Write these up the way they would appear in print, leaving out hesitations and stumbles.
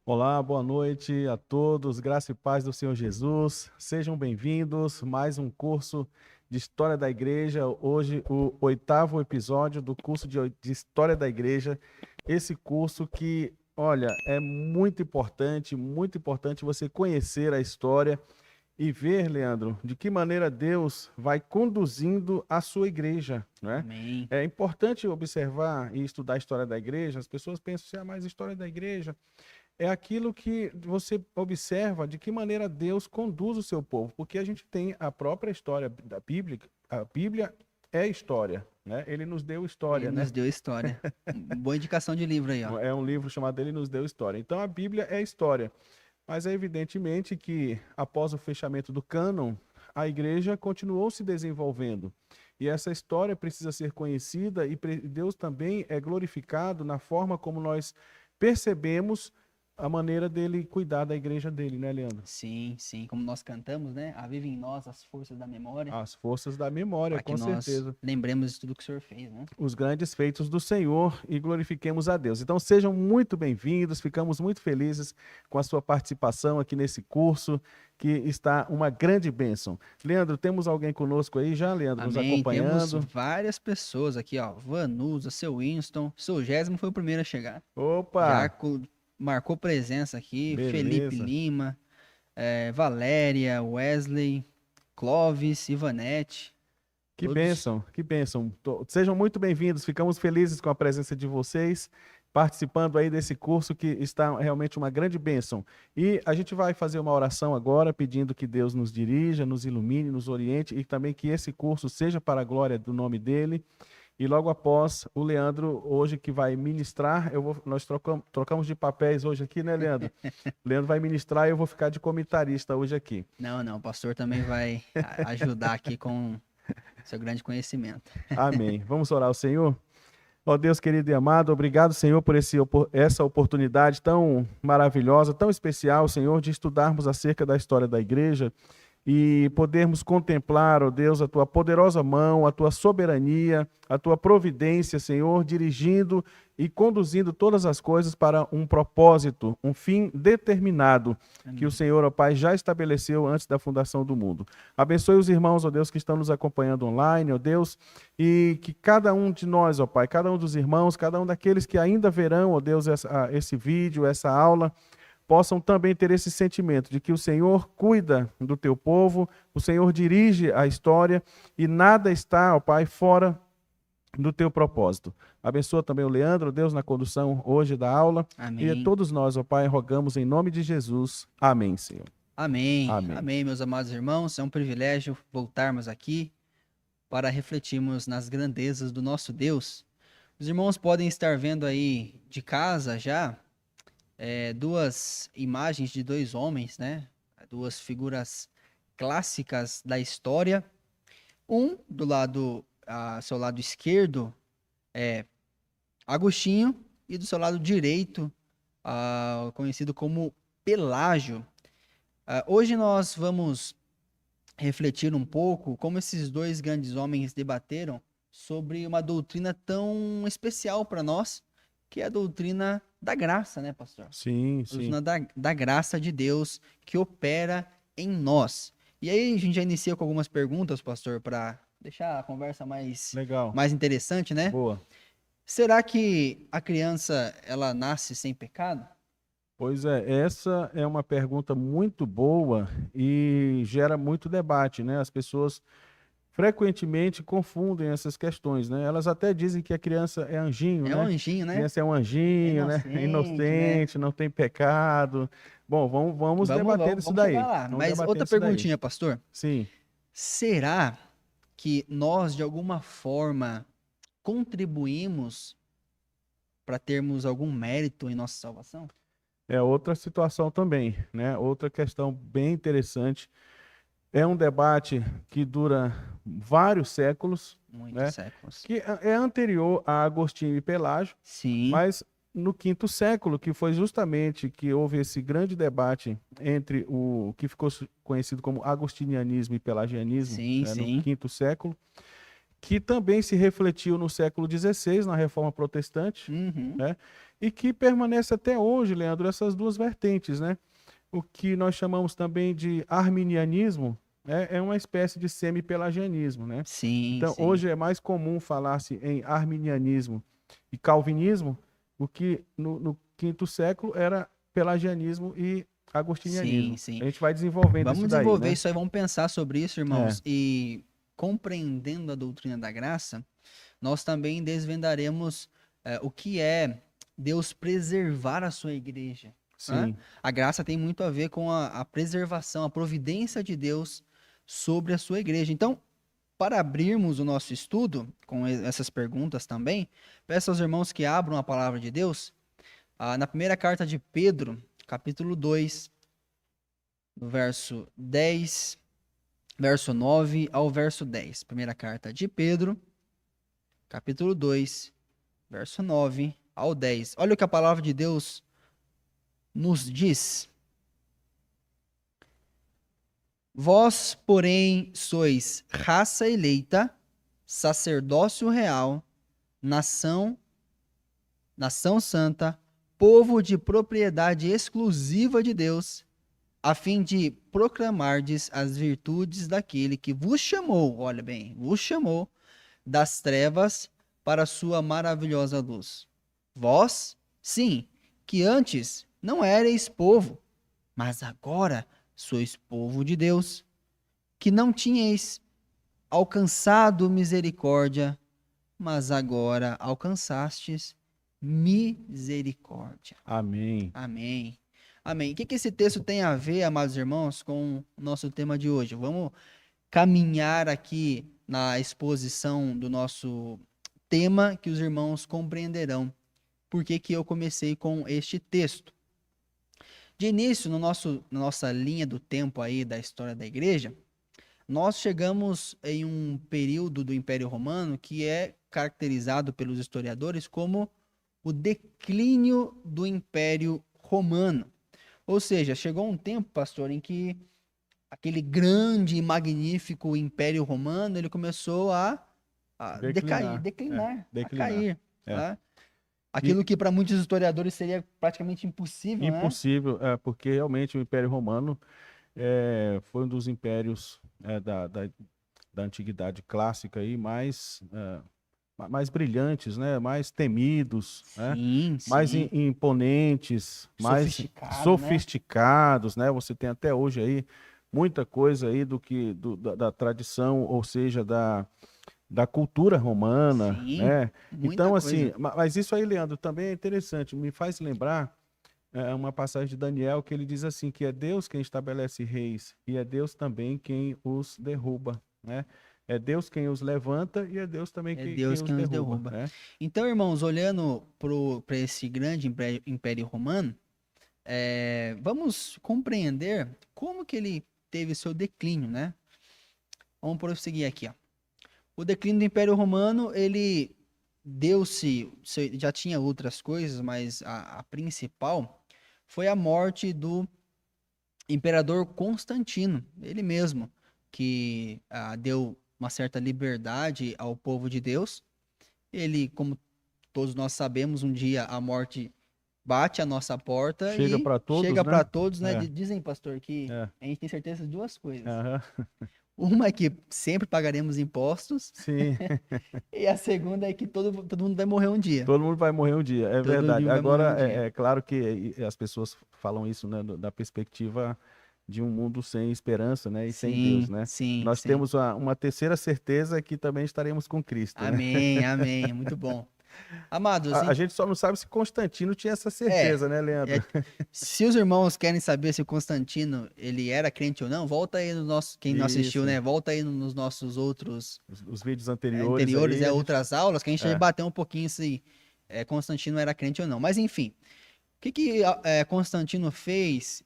Olá, boa noite a todos, graça e paz do Senhor Jesus. Sejam bem-vindos, mais um curso de História da Igreja. Hoje, o 8º episódio do curso de História da Igreja. Esse curso que, olha, é muito importante você conhecer a história e ver, Leandro, de que maneira Deus vai conduzindo a sua igreja, né? Amém. É importante observar e estudar a história da igreja. As pessoas pensam assim, mas a história da igreja é aquilo que você observa de que maneira Deus conduz o seu povo, porque a gente tem a própria história da Bíblia, a Bíblia é história, né? Ele nos deu Ele história, né? nos deu história. Boa indicação de livro aí, ó. É um livro chamado Ele nos deu história. Então a Bíblia é história, mas é evidentemente que após o fechamento do cânon, a igreja continuou se desenvolvendo. E essa história precisa ser conhecida e Deus também é glorificado na forma como nós percebemos a maneira dele cuidar da igreja dele, né, Leandro? Sim, sim, como nós cantamos, né? Aviva em nós as forças da memória, As forças da memória, para que com nós certeza. lembremos de tudo que o Senhor fez, né? Os grandes feitos do Senhor e glorifiquemos a Deus. Então sejam muito bem-vindos, ficamos muito felizes com a sua participação aqui nesse curso, que está uma grande bênção. Leandro, temos alguém conosco aí já, Leandro, nos Amém. Temos acompanhando? várias pessoas aqui, ó. Vanusa, seu Winston, seu Gésimo foi o primeiro a chegar. Já Opa, marcou presença aqui. Felipe beleza. Lima, Valéria, Wesley, Clóvis, Ivanete. Que Todos. bênção, que bênção. Sejam muito bem-vindos, ficamos felizes com a presença de vocês, participando aí desse curso que está realmente uma grande bênção. E a gente vai fazer uma oração agora, pedindo que Deus nos dirija, nos ilumine, nos oriente e também que esse curso seja para a glória do nome dele. E logo após, o Leandro, hoje que vai ministrar, nós trocamos de papéis hoje aqui, né, Leandro? O Leandro vai ministrar e eu vou ficar de comentarista hoje aqui. Não, não, o pastor também vai ajudar aqui com seu grande conhecimento. Amém. Vamos orar ao Senhor? Ó Deus querido e amado, obrigado, Senhor, por essa oportunidade tão maravilhosa, tão especial, Senhor, de estudarmos acerca da história da igreja e podermos contemplar, ó Deus, a tua poderosa mão, a tua soberania, a tua providência, Senhor, dirigindo e conduzindo todas as coisas para um propósito, um fim determinado que o Amém. Senhor, ó Pai, já estabeleceu antes da fundação do mundo. Abençoe os irmãos, ó Deus, que estão nos acompanhando online, ó Deus, e que cada um de nós, ó Pai, cada um dos irmãos, cada um daqueles que ainda verão, ó Deus, esse vídeo, essa aula, possam também ter esse sentimento de que o Senhor cuida do teu povo, o Senhor dirige a história e nada está, ó Pai, fora do teu propósito. Abençoa também o Leandro, Deus, na condução hoje da aula. E a Amém. todos nós, ó Pai, rogamos em nome de Jesus. Amém, Senhor. Amém. Amém. Amém, meus amados irmãos. É um privilégio voltarmos aqui para refletirmos nas grandezas do nosso Deus. Os irmãos podem estar vendo aí de casa já duas imagens de dois homens, né? Duas figuras clássicas da história. Um do lado, seu lado esquerdo, é Agostinho, e do seu lado direito, conhecido como Pelágio. Hoje nós vamos refletir um pouco como esses dois grandes homens debateram sobre uma doutrina tão especial para nós, que é a doutrina da graça, né, pastor? Sim, A sim. doutrina da graça de Deus que opera em nós. E aí a gente já inicia com algumas perguntas, pastor, para deixar a conversa Legal. mais interessante, né? Boa. Será que a criança ela nasce sem pecado? Pois é, essa é uma pergunta muito boa e gera muito debate, né? As pessoas frequentemente confundem essas questões, né? Elas até dizem que a criança é anjinho, É um né? anjinho, A né? criança é um É anjinho, né? É inocente, né? inocente, não tem pecado. Bom, vamos debater isso Vamos chegar daí. lá. Vamos Mas debater outra isso daí. perguntinha, pastor. Sim. Será que nós, de alguma forma, contribuímos para termos algum mérito em nossa salvação? É outra situação também, né? Outra questão bem interessante. É um debate que dura vários séculos, Muitos né? séculos. Que é anterior a Agostinho e Pelágio, Sim, mas no quinto século, que foi justamente que houve esse grande debate entre o que ficou conhecido como agostinianismo e pelagianismo, sim, né, no sim. quinto século, que também se refletiu no século XVI, na Reforma Protestante, Uhum. né? E que permanece até hoje, Leandro, essas duas vertentes, né? O que nós chamamos também de arminianismo é uma espécie de semi-pelagianismo, né? Sim, Então, sim. hoje é mais comum falar-se em arminianismo e calvinismo, o que no quinto século era pelagianismo e Sim, agostinianismo. sim. A gente vai desenvolvendo Vamos isso daí, desenvolver né? isso aí, vamos pensar sobre isso, É, irmãos. E compreendendo a doutrina da graça, nós também desvendaremos o que é Deus preservar a sua igreja, né? sim. A graça tem muito a ver com a preservação, a providência de Deus sobre a sua igreja. Então, para abrirmos o nosso estudo com essas perguntas também, peço aos irmãos que abram a palavra de Deus na primeira carta de Pedro, capítulo 2, no verso 10, verso 9 ao verso 10. Primeira carta de Pedro, capítulo 2, verso 9 ao 10. Olha o que a palavra de Deus nos diz. Vós, porém, sois raça eleita, sacerdócio real, nação, nação santa, povo de propriedade exclusiva de Deus, a fim de proclamardes as virtudes daquele que vos chamou, olha bem, vos chamou das trevas para a sua maravilhosa luz. Vós, sim, que antes não éreis povo, mas agora sois povo de Deus, que não tinhais alcançado misericórdia, mas agora alcançastes misericórdia. Amém. Amém. Amém. O que esse texto tem a ver, amados irmãos, com o nosso tema de hoje? Vamos caminhar aqui na exposição do nosso tema que os irmãos compreenderão. Por que que eu comecei com este texto? De início, na nossa linha do tempo aí da história da igreja, nós chegamos em um período do Império Romano que é caracterizado pelos historiadores como o declínio do Império Romano. Ou seja, chegou um tempo, pastor, em que aquele grande e magnífico Império Romano ele começou a decair, Declinar. É, declinar, a declinar. cair. É. Né? E Aquilo que para muitos historiadores seria praticamente impossível, né? impossível, porque realmente o Império Romano foi um dos impérios da antiguidade clássica aí mais brilhantes, né? Mais temidos, né? Sim, Mais sim. imponentes, mais Sofisticado, né? sofisticados, né? Você tem até hoje aí muita coisa aí da tradição, ou seja, da cultura romana, Sim, né? muita Então, assim, coisa. mas isso aí, Leandro, também é interessante, me faz lembrar uma passagem de Daniel que ele diz assim, que é Deus quem estabelece reis e é Deus também quem os derruba, né? É Deus quem os levanta e é Deus também É quem Deus os quem os derruba, derruba. né? Então, irmãos, olhando para esse grande Império Romano, vamos compreender como que ele teve seu declínio, né? Vamos prosseguir aqui, ó. O declínio do Império Romano, ele já tinha outras coisas, mas a principal foi a morte do imperador Constantino, ele mesmo, que deu uma certa liberdade ao povo de Deus. Ele, como todos nós sabemos, um dia a morte bate à nossa porta Chega e para todos, chega né? para todos, né? É, Dizem, pastor, que é. a gente tem certeza de duas coisas. Aham. Uma é que sempre pagaremos impostos, Sim, e a segunda é que todo mundo vai morrer um dia. todo mundo vai morrer um dia, é Todo verdade. mundo vai morrer um Agora, dia. é claro que as pessoas falam isso, né, da perspectiva de um mundo sem esperança, né, e sem Deus, Sim, né? sim, Nós sim. temos uma terceira certeza que também estaremos com Cristo, né? Amém, amém. Muito bom. Amados, A gente só não sabe se Constantino tinha essa certeza, né, é, Leandro? se os irmãos querem saber se o Constantino ele era crente ou não, volta aí no nosso, quem não assistiu, Isso. né? Volta aí nos nossos outros Os vídeos anteriores anteriores, aí, a gente. outras aulas, que a gente já É, bateu um pouquinho se Constantino era crente ou não. Mas enfim, o que Constantino fez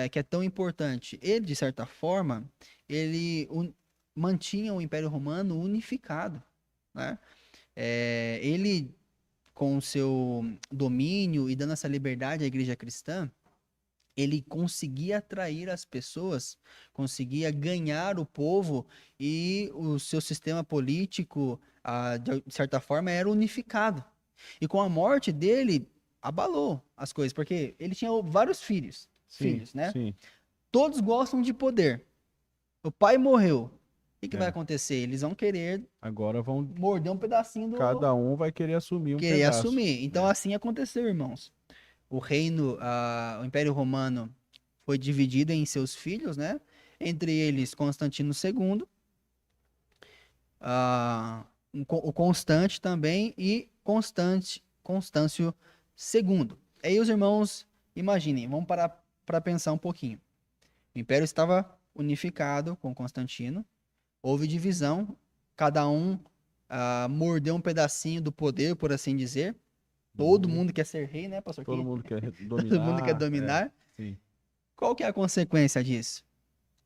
que é tão importante? Ele, de certa forma, ele mantinha o Império Romano unificado, né? Ele, com o seu domínio e dando essa liberdade à igreja cristã, ele conseguia atrair as pessoas, conseguia ganhar o povo e o seu sistema político, de certa forma, era unificado. E com a morte dele, abalou as coisas, porque ele tinha vários Sim, filhos, né? sim. Todos gostam de poder. O pai morreu. O que vai É. acontecer? Eles vão querer Agora vão, morder um pedacinho do. cada um vai querer assumir um Querer pedaço. assumir. Então, É. assim aconteceu, irmãos. O Império Romano foi dividido em seus filhos, né? Entre eles, Constantino II, o Constante também e Constâncio II. Aí os irmãos, imaginem, vamos parar para pensar um pouquinho. O Império estava unificado com Constantino, houve divisão, cada um mordeu um pedacinho do poder, por assim dizer. Todo Uhum. mundo quer ser rei, né, pastor? Todo mundo quer Todo mundo quer dominar. É, dominar. sim. Qual que é a consequência disso?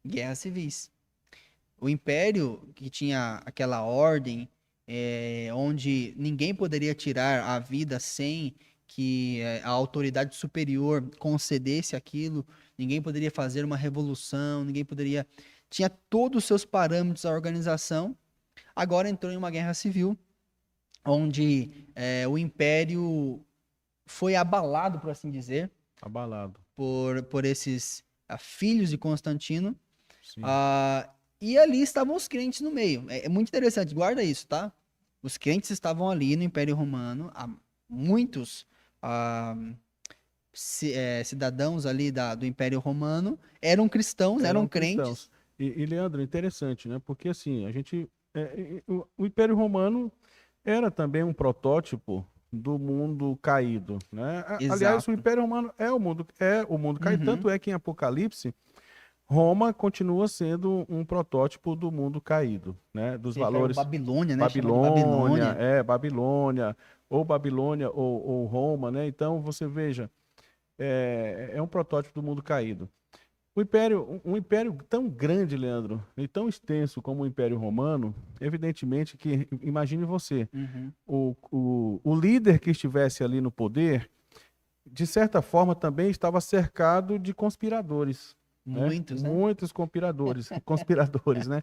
Guerras civis. O império, que tinha aquela ordem, onde ninguém poderia tirar a vida sem que a autoridade superior concedesse aquilo, ninguém poderia fazer uma revolução, ninguém poderia. Tinha todos os seus parâmetros a organização, agora entrou em uma guerra civil, onde o império foi abalado, por assim dizer, Abalado. por esses filhos de Constantino. Sim. E ali estavam os crentes no meio. É muito interessante, guarda isso, tá? Os crentes estavam ali no Império Romano, muitos ah, cidadãos ali do Império Romano eram cristãos, eram Eram crentes. cristãos. Leandro, interessante, né? Porque assim, a gente. O Império Romano era também um protótipo do mundo caído, né? Aliás, o Exato. Império Romano é o mundo caído, Uhum. tanto é que em Apocalipse Roma continua sendo um protótipo do mundo caído, né? Dos Se refere ao valores Babilônia, né? Chama de Babilônia, Babilônia. Babilônia ou Roma, né? Então você veja, é um protótipo do mundo caído. Um império tão grande, Leandro, e tão extenso como o Império Romano, evidentemente que, imagine você, Uhum. o líder que estivesse ali no poder, de certa forma também estava cercado de conspiradores, né? Muitos, né? Muitos conspiradores, né?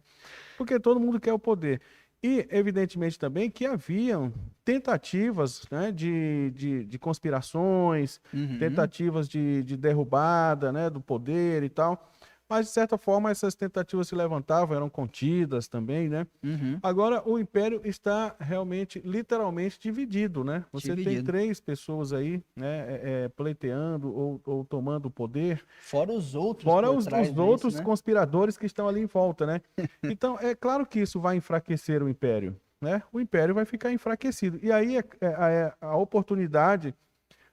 Porque todo mundo quer o poder. E, evidentemente, também que haviam tentativas, né, de conspirações, Uhum. tentativas de derrubada, né, do poder e tal. Mas, de certa forma, essas tentativas se levantavam, eram contidas também, né? Uhum. Agora, o império está realmente, literalmente dividido, né? Você tem Dividido. três pessoas aí, né, pleiteando ou tomando o poder. Fora os outros Fora por os trás disso, outros né? conspiradores que estão ali em volta, né? Então, é claro que isso vai enfraquecer o império, né? O império vai ficar enfraquecido. E aí a oportunidade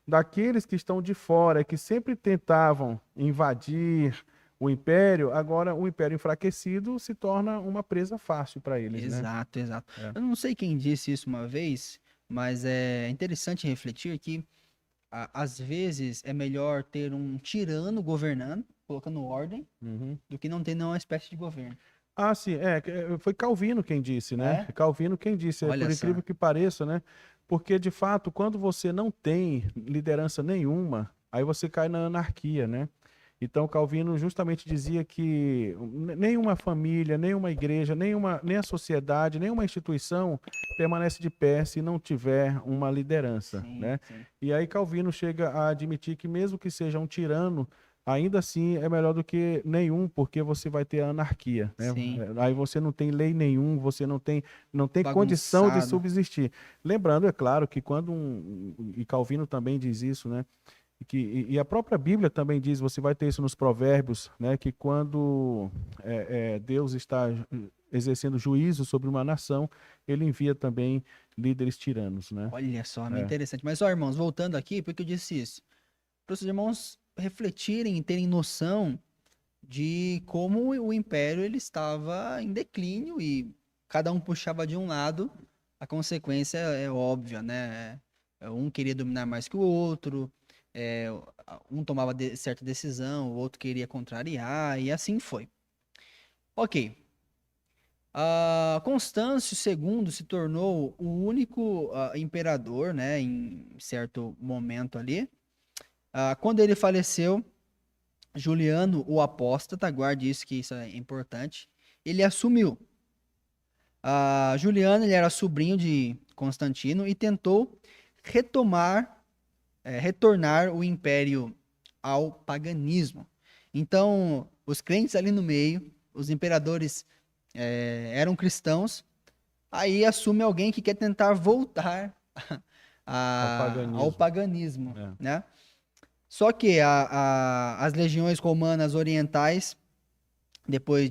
daqueles que estão de fora, que sempre tentavam invadir o império, agora o império enfraquecido se torna uma presa fácil para eles, né? Exato, exato. É. Eu não sei quem disse isso uma vez, mas é interessante refletir que às vezes é melhor ter um tirano governando, colocando ordem, Uhum. do que não ter nenhuma espécie de governo. Ah, sim, foi Calvino quem disse, né? É? Calvino quem disse, por Olha só. incrível que pareça, né? Porque, de fato, quando você não tem liderança nenhuma, aí você cai na anarquia, né? Então, Calvino justamente dizia que nenhuma família, nenhuma igreja, nem a sociedade, nenhuma instituição permanece de pé se não tiver uma liderança, Sim, né? sim. E aí Calvino chega a admitir que mesmo que seja um tirano, ainda assim é melhor do que nenhum, porque você vai ter a anarquia, né? Sim. Aí você não tem lei nenhum, você não tem condição de Bagunçado. subsistir. Lembrando, é claro, que e Calvino também diz isso, né? E a própria Bíblia também diz, você vai ter isso nos Provérbios, né? Que quando Deus está exercendo juízo sobre uma nação, ele envia também líderes tiranos, né? Olha só, muito É. interessante. Mas, ó, irmãos, voltando aqui, por que eu disse isso? Para os irmãos refletirem e terem noção de como o império ele estava em declínio e cada um puxava de um lado, a consequência é óbvia, né? Um queria dominar mais que o outro, é, um tomava certa decisão, o outro queria contrariar, e assim foi. Ok. Constâncio II se tornou o único imperador, né, em certo momento ali. Quando ele faleceu, Juliano, o apóstata, guarde isso, que isso é importante, ele assumiu. Juliano, ele era sobrinho de Constantino e tentou retornar o império ao paganismo. Então, os crentes ali no meio, os imperadores eram cristãos, aí assume alguém que quer tentar voltar ao paganismo, É. né? Só que as legiões romanas orientais, depois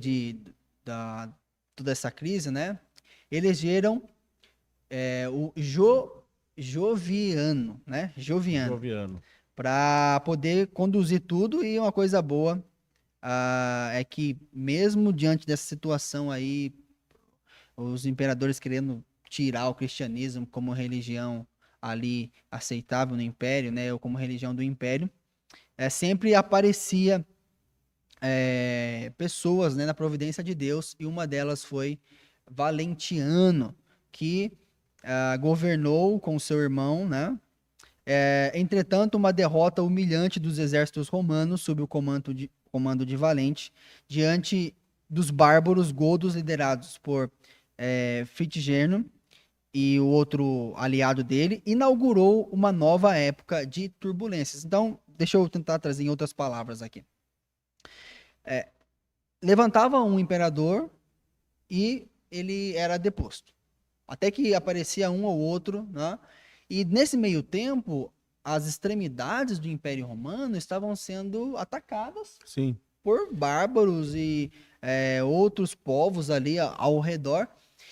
da toda essa crise, né, elegeram o Joviano, né, Joviano. para poder conduzir tudo. E uma coisa boa é que mesmo diante dessa situação aí, os imperadores querendo tirar o cristianismo como religião ali aceitável no império, né, ou como religião do império, sempre aparecia pessoas, né, na providência de Deus, e uma delas foi Valentiano, que governou com seu irmão, né? Entretanto, uma derrota humilhante dos exércitos romanos sob o comando de Valente, diante dos bárbaros godos liderados por Fritigern e o outro aliado dele, inaugurou uma nova época de turbulências. Então, deixa eu tentar trazer em outras palavras aqui. Levantava um imperador e ele era deposto. Até que aparecia um ou outro, né? E nesse meio tempo, as extremidades do Império Romano estavam sendo atacadas Sim. por bárbaros e outros povos ali ao redor.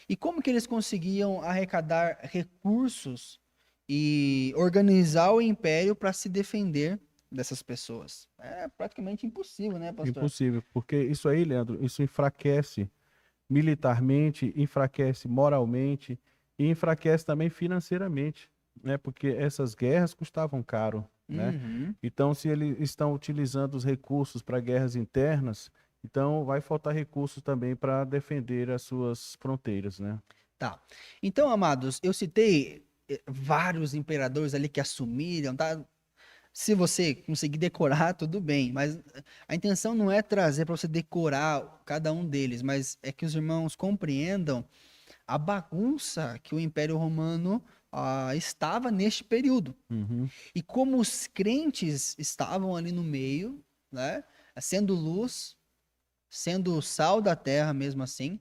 E como que eles conseguiam arrecadar recursos e organizar o império para se defender dessas pessoas? É praticamente impossível, né, pastor? Impossível, porque isso aí, Leandro, isso enfraquece militarmente, enfraquece moralmente e enfraquece também financeiramente, né? Porque essas guerras custavam caro, né? Uhum. Então, se eles estão utilizando os recursos para guerras internas, então vai faltar recursos também para defender as suas fronteiras, né? Tá. Então, amados, eu citei vários imperadores ali que assumiram, tá? Se você conseguir decorar, tudo bem, mas a intenção não é trazer para você decorar cada um deles, mas é que os irmãos compreendam a bagunça que o Império Romano estava neste período. Uhum. E como os crentes estavam ali no meio, né? Sendo luz, sendo o sal da terra mesmo assim,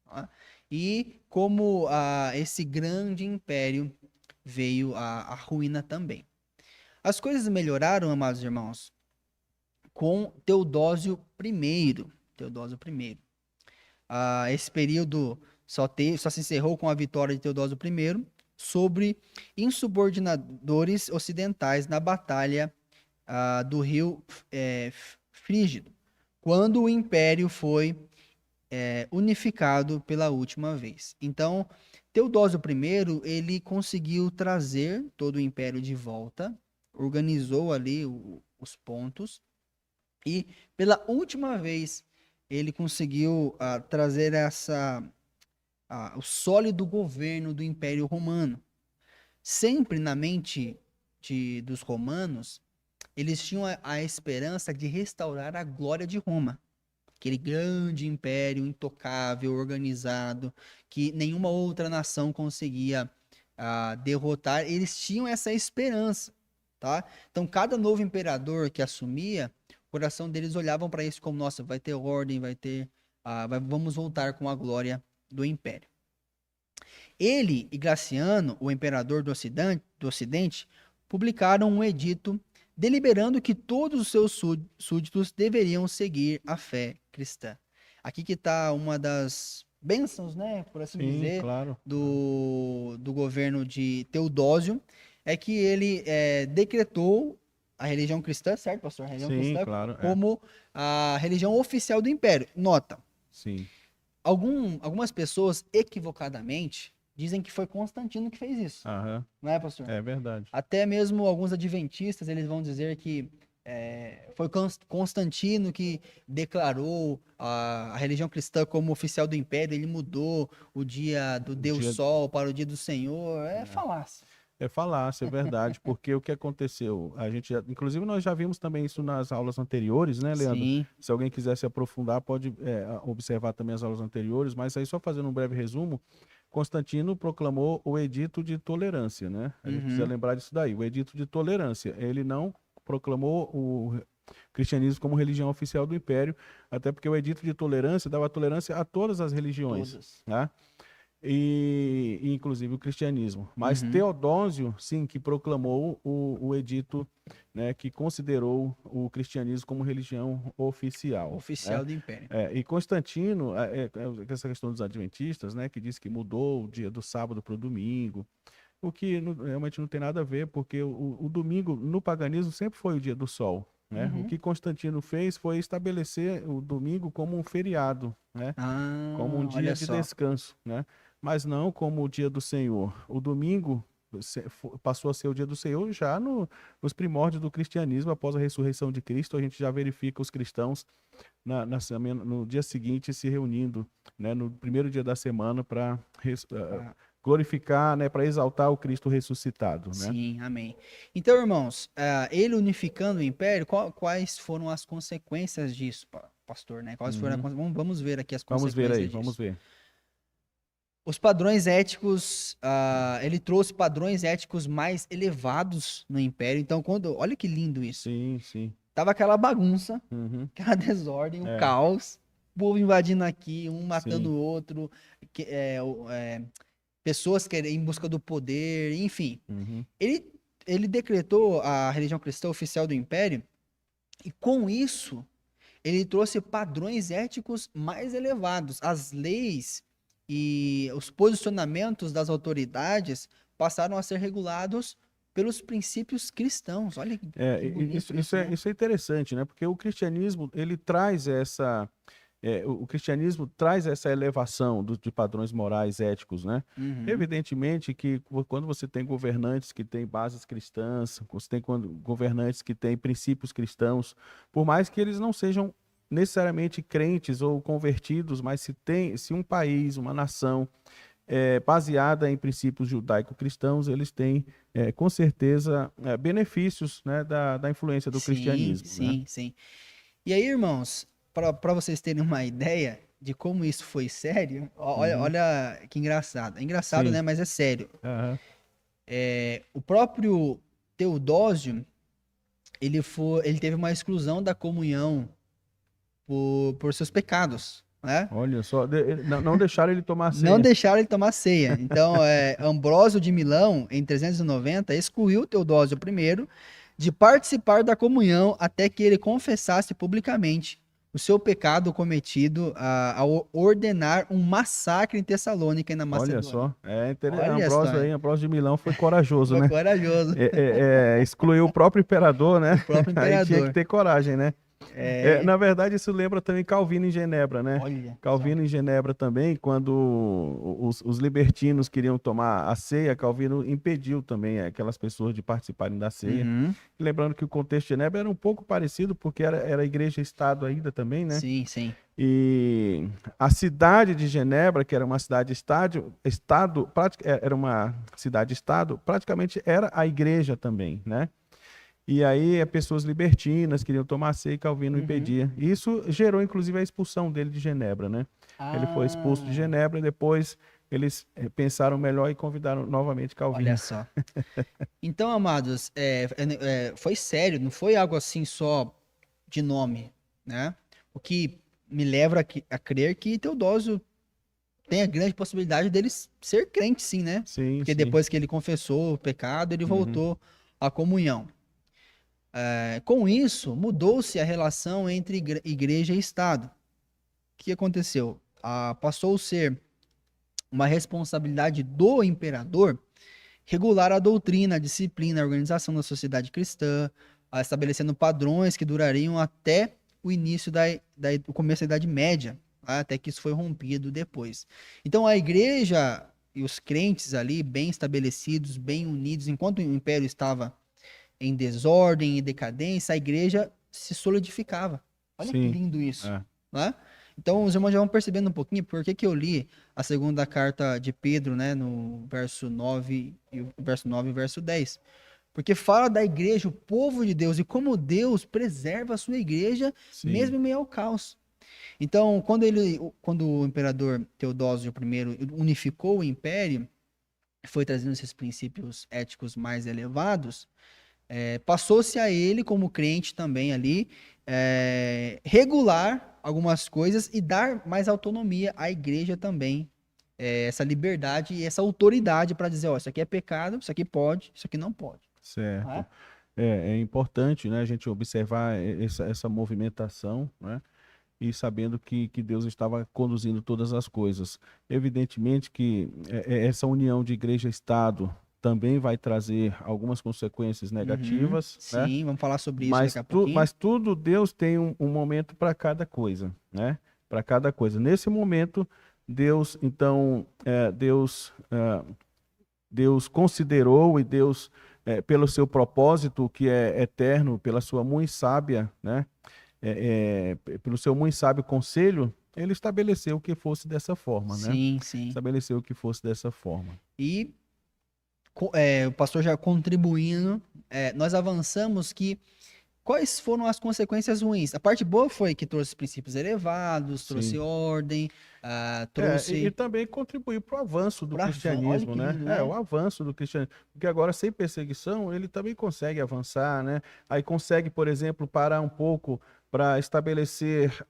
tá? E como esse grande império veio à ruína também. As coisas melhoraram, amados irmãos, com Teodósio I. Teodósio I. Esse período só se encerrou com a vitória de Teodósio I sobre insubordinadores ocidentais na batalha do rio Frígido, quando o império foi unificado pela última vez. Então, Teodósio I, ele conseguiu trazer todo o império de volta, organizou ali os pontos e, pela última vez, ele conseguiu trazer o sólido governo do Império Romano. Sempre na mente dos romanos, eles tinham a esperança de restaurar a glória de Roma. Aquele grande império intocável, organizado, que nenhuma outra nação conseguia derrotar. Eles tinham essa esperança, tá? Então, cada novo imperador que assumia, o coração deles olhavam para isso como, nossa, vai ter ordem, vamos voltar com a glória do império. Ele e Graciano, o imperador do Ocidente, publicaram um edito deliberando que todos os seus súditos deveriam seguir a fé cristã. Aqui que está uma das bênçãos, né, por assim Sim, dizer, claro. do governo de Teodósio, é que ele decretou a religião cristã, certo, pastor? A religião Sim, cristã claro. como a religião oficial do império. Nota, Sim. algumas pessoas equivocadamente dizem que foi Constantino que fez isso, Aham. não é, pastor? É verdade. Até mesmo alguns adventistas, eles vão dizer que foi Constantino que declarou a religião cristã como oficial do império, ele mudou o dia do Deus Dia- Sol para o dia do Senhor. É falácia. É falácia, é verdade, porque o que aconteceu? Inclusive, nós já vimos também isso nas aulas anteriores, né, Leandro? Sim. Se alguém quiser se aprofundar, pode observar também as aulas anteriores, mas aí só fazendo um breve resumo, Constantino proclamou o Edito de Tolerância, né? A gente precisa Uhum. lembrar disso daí, o Edito de Tolerância. Ele não proclamou o cristianismo como religião oficial do Império, até porque o Edito de Tolerância dava tolerância a todas as religiões, Todas. né? E inclusive o cristianismo. Mas Uhum. Teodósio, sim, que proclamou o edito, né, que considerou o cristianismo como religião oficial, né? Oficial do Império. E Constantino, essa questão dos adventistas, né, que diz que mudou o dia do sábado para o domingo, o que realmente não tem nada a ver, porque o domingo no paganismo sempre foi o dia do sol, né? O Uhum. que Constantino fez foi estabelecer o domingo como um feriado, né? Como um Ah, dia olha de só. descanso, né? Mas não como o dia do Senhor. O domingo passou a ser o dia do Senhor já nos primórdios do cristianismo, após a ressurreição de Cristo, a gente já verifica os cristãos no dia seguinte se reunindo, né, no primeiro dia da semana para Ah, glorificar, né, para exaltar o Cristo ressuscitado, né? sim, amém. Então, irmãos, ele unificando o Império, quais foram as consequências disso, pastor, né? Quais foram Uhum. vamos ver aqui as Vamos ver aí, consequências vamos disso. ver. Os padrões éticos, ele trouxe padrões éticos mais elevados no Império. Então, olha que lindo isso. Sim, sim. Tava aquela bagunça, Uhum. aquela desordem, o É, caos, o povo invadindo aqui, um matando sim. o outro, pessoas em busca do poder, enfim. Uhum. Ele, ele decretou a religião cristã oficial do Império e, com isso, ele trouxe padrões éticos mais elevados. As leis e os posicionamentos das autoridades passaram a ser regulados pelos princípios cristãos. Olha que bonito Isso, isso, né? isso é interessante, né? Porque o cristianismo, ele traz o cristianismo traz essa elevação de padrões morais, éticos, né? Uhum. Evidentemente que quando você tem governantes que têm bases cristãs, você tem governantes que têm princípios cristãos, por mais que eles não sejam necessariamente crentes ou convertidos, mas se um país, uma nação baseada em princípios judaico-cristãos, eles têm, com certeza, benefícios, né, da influência do Sim, cristianismo, né? sim, sim. E aí, irmãos, para vocês terem uma ideia de como isso foi sério, olha, Uhum. olha que engraçado. É engraçado, Sim. né? Mas é sério. Aham. O próprio Teodósio, ele teve uma exclusão da comunhão por seus pecados, né? Olha só, não deixaram ele tomar a Não ceia. deixaram ele tomar ceia. Então, Ambrósio de Milão, em 390, excluiu Teodósio I de participar da comunhão até que ele confessasse publicamente o seu pecado cometido ao ordenar um massacre em Tessalônica e na Olha Macedônia. só, Olha só, Ambrósio aí, Ambrósio de Milão foi corajoso, foi né? corajoso, Excluiu o próprio imperador, o né? próprio Aí tinha que imperador. ter coragem, né? É, Na verdade, isso lembra também Calvino em Genebra, né? olha só. Calvino em Genebra também, quando os libertinos queriam tomar a ceia, Calvino impediu também aquelas pessoas de participarem da ceia. Uhum, Lembrando que o contexto de Genebra era um pouco parecido, porque era igreja-estado ainda também, né? sim, sim. E a cidade de Genebra, que era uma cidade-estado, era uma cidade-estado, praticamente era a igreja também, né? E aí pessoas libertinas queriam tomar ceia e Calvino Uhum. impedia. Isso gerou, inclusive, a expulsão dele de Genebra, né? Ele foi expulso de Ah, Genebra e depois eles pensaram melhor e convidaram novamente olha Calvino. só. Então, amados, foi sério, não foi algo assim só de nome, né? O que me leva a crer que Teodósio tem a grande possibilidade dele ser crente, sim, né? Sim, Porque sim. depois que ele confessou o pecado, ele Uhum. voltou à comunhão. Com isso, mudou-se a relação entre igreja e Estado. O que aconteceu? Passou a ser uma responsabilidade do imperador regular a doutrina, a disciplina, a organização da sociedade cristã, estabelecendo padrões que durariam até o início o começo da Idade Média, tá? Até que isso foi rompido depois. Então a igreja e os crentes ali, bem estabelecidos, bem unidos, enquanto o império estava em desordem e decadência, a igreja se solidificava. Olha que Sim. lindo isso, É. né? Então, os irmãos já vão percebendo um pouquinho por que eu li a segunda carta de Pedro, né, no verso 9 e o verso 10. Porque fala da igreja, o povo de Deus, e como Deus preserva a sua igreja, Sim, mesmo em meio ao caos. Então, quando o imperador Teodósio I unificou o império, foi trazendo esses princípios éticos mais elevados, passou-se a ele, como crente também ali, regular algumas coisas e dar mais autonomia à igreja também. Essa liberdade e essa autoridade para dizer, ó, isso aqui é pecado, isso aqui pode, isso aqui não pode. Não certo. é? É importante, né, a gente observar essa movimentação, né? E sabendo que Deus estava conduzindo todas as coisas. Evidentemente que essa união de igreja e Estado também vai trazer algumas consequências Uhum, negativas, né? sim, vamos falar sobre isso daqui a pouquinho. Mas tudo Deus tem um momento para cada coisa, né? Para cada coisa. Nesse momento, Deus, então, Deus considerou e Deus, pelo seu propósito que é eterno, pela sua muito sábia, né? Pelo seu muito sábio conselho, ele estabeleceu que fosse dessa forma, né? Sim, sim. Estabeleceu que fosse dessa forma. E o pastor já contribuindo, nós avançamos que quais foram as consequências ruins? A parte boa foi que trouxe princípios elevados, trouxe Sim. ordem, E trouxe também contribuir para o avanço do para olha cristianismo, que né? lindo, O né? avanço do cristianismo. Porque agora, sem perseguição, ele também consegue avançar, né? Aí consegue, por exemplo, parar um pouco para estabelecer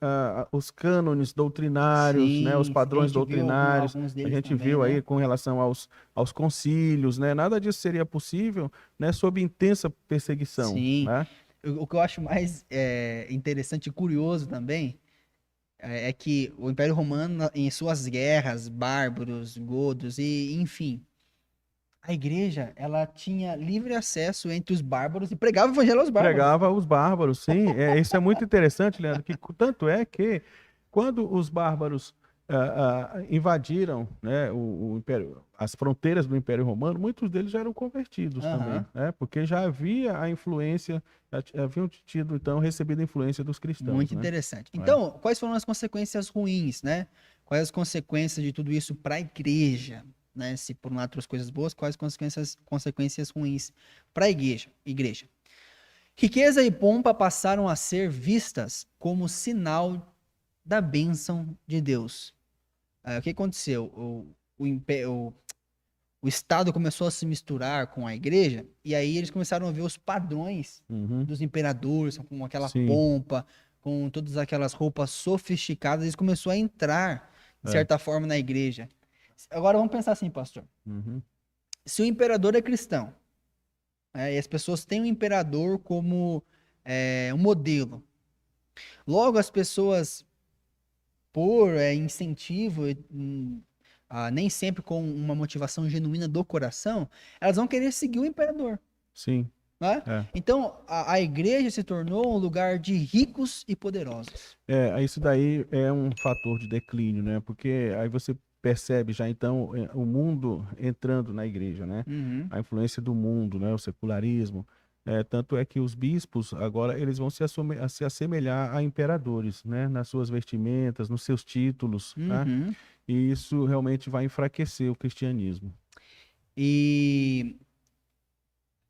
os cânones doutrinários, né? Os Sim, sim, a padrões gente viu doutrinários. alguns A deles gente também, viu aí né? com relação aos concílios, né? Nada disso seria possível, né? Sob intensa perseguição, Sim. né? O que eu acho mais interessante e curioso também é que o Império Romano, em suas guerras, bárbaros, godos e enfim, a igreja, ela tinha livre acesso entre os bárbaros e pregava o evangelho aos bárbaros. Pregava os bárbaros, sim. Isso é muito interessante, Leandro, que tanto é que quando os bárbaros invadiram, né, o Império, as fronteiras do Império Romano, muitos deles já eram convertidos também, Aham. né, porque já havia a influência, haviam tido, então, recebido a influência dos cristãos, Muito né? interessante. É. Então, quais foram as consequências ruins, né? Quais as consequências de tudo isso para a igreja, né? Se por um lado trouxe coisas boas, quais consequências ruins para a igreja? Riqueza e pompa passaram a ser vistas como sinal da bênção de Deus. O que aconteceu? O Estado começou a se misturar com a igreja, e aí eles começaram a ver os padrões Uhum. dos imperadores, com aquela Sim, pompa, com todas aquelas roupas sofisticadas, eles começou a entrar, de é. certa forma, na igreja. Agora vamos pensar assim, pastor. Uhum. Se o imperador é cristão, e as pessoas têm o imperador como um modelo, logo as pessoas, por incentivo, nem sempre com uma motivação genuína do coração, elas vão querer seguir o imperador, Sim, né? é. Então, a igreja se tornou um lugar de ricos e poderosos. Isso daí é um fator de declínio, né? Porque aí você percebe já então o mundo entrando na igreja, né? Uhum. A influência do mundo, né? O secularismo. Tanto é que os bispos agora eles vão se assemelhar a imperadores, né? Nas suas vestimentas, nos seus títulos, né? Uhum. E isso realmente vai enfraquecer o cristianismo. E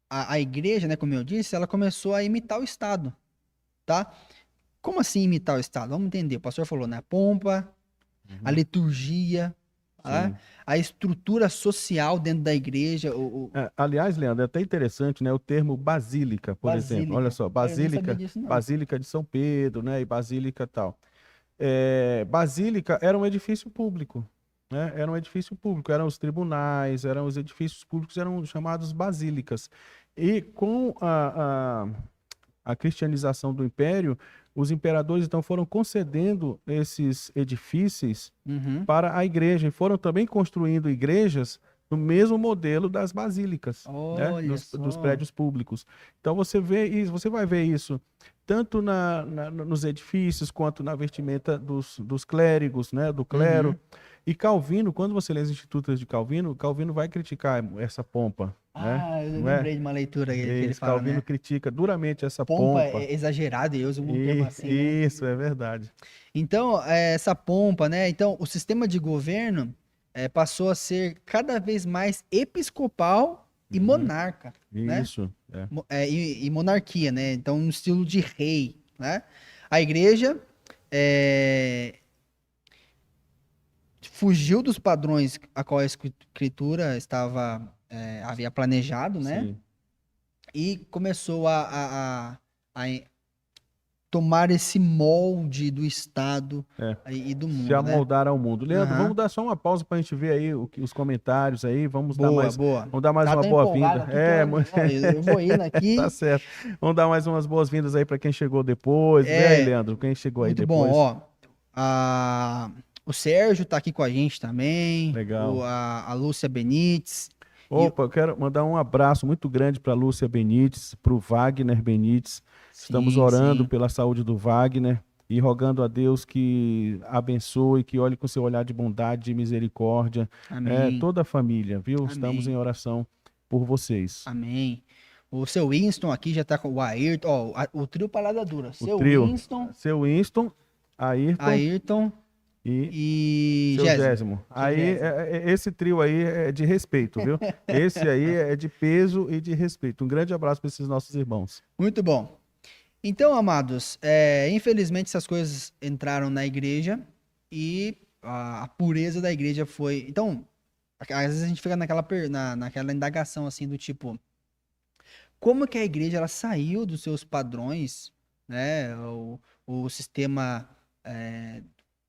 a igreja, né, como eu disse, ela começou a imitar o Estado, tá? Como assim imitar o Estado? Vamos entender. O pastor falou, né? A pompa, a Uhum. liturgia, tá? Sim. A estrutura social dentro da igreja, Aliás, Leandro, é até interessante, né, o termo basílica, por exemplo. Olha basílica. só, Olha, eu não sabia disso, não. Basílica de São Pedro, né, e Basílica tal. Basílica era um edifício público, né? Era um edifício público, eram os tribunais, eram os edifícios públicos, eram chamados basílicas. E com a cristianização do império, os imperadores então foram concedendo esses edifícios Uhum. para a igreja e foram também construindo igrejas no mesmo modelo das basílicas, né? Olha Dos só. prédios públicos. Então você vê isso, você vai ver isso tanto nos edifícios, quanto na vestimenta dos clérigos, né, do clero. Uhum. E Calvino, quando você lê as Institutas de Calvino, Calvino vai criticar essa pompa, né? Ah, eu Não é? lembrei de uma leitura que ele Esse fala, Calvino né? critica duramente essa Pompa pompa. é exagerado e usa um termo assim, né? Isso, é verdade. Então, essa pompa, né? Então, o sistema de governo passou a ser cada vez mais episcopal e monarca, né? Isso, é. E monarquia, né? Então, um estilo de rei, né? A igreja fugiu dos padrões a qual a escritura havia planejado, né? Sim. E começou a tomar esse molde do Estado É. e do Se mundo, né? amoldar ao mundo. Leandro, Aham. vamos dar só uma pausa para a gente ver aí os comentários aí. Boa, boa. Vamos dar mais Tá uma tão empolgado boa-vinda. aqui que eu vou indo Tá aqui. certo. Vamos dar mais umas boas-vindas aí para quem chegou depois. Vê aí, Leandro, quem chegou aí Muito bom, depois. ó. O Sérgio tá aqui com a gente também. Legal. A Lúcia Benites. Opa, eu quero mandar um abraço muito grande para Lúcia Benites, para o Wagner Benites. Estamos Sim, orando sim. pela saúde do Wagner e rogando a Deus que abençoe, que olhe com seu olhar de bondade, de misericórdia, Amém. toda a família, viu? Amém. Estamos em oração por vocês. Amém. O seu Winston aqui já tá com o Ayrton, ó, o trio Parada Dura. O trio, Winston, seu Winston, Ayrton e seu Gésimo. Gésimo. Aí, esse trio aí é de respeito, viu? Esse aí é de peso e de respeito. Um grande abraço para esses nossos irmãos. Muito bom. Então, amados, infelizmente essas coisas entraram na igreja e a pureza da igreja foi... Então, às vezes a gente fica naquela indagação assim do tipo, como que a igreja ela saiu dos seus padrões, né? O sistema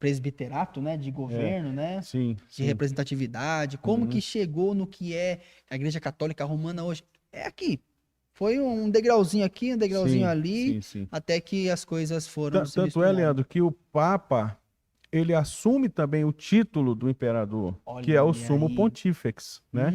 presbiterato, né? De governo, né? Sim, De sim. representatividade. Como que chegou no que é a igreja católica romana hoje? É aqui. Foi um degrauzinho aqui, um degrauzinho Sim, ali, sim, sim. até que as coisas foram se Tanto é, misturando. Leandro, que o Papa, ele assume também o título do imperador, que é o Olha Sumo aí. Pontífex, né?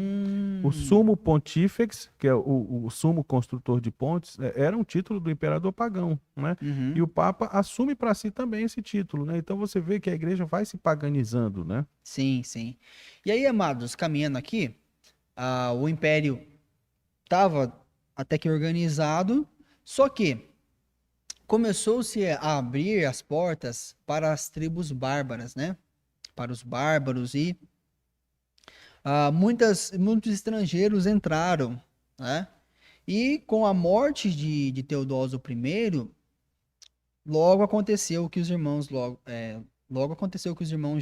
O Sumo Pontífex, que é o Sumo Construtor de Pontes, era um título do imperador pagão, né? Uhum. E o Papa assume para si também esse título, né? Então você vê que a igreja vai se paganizando, né? Sim, sim. E aí, amados, caminhando aqui, o império estava até que organizado, só que começou-se a abrir as portas para as tribos bárbaras, né? Para os bárbaros e muitos estrangeiros entraram, né? E com a morte de Teodósio I, logo aconteceu o que os irmãos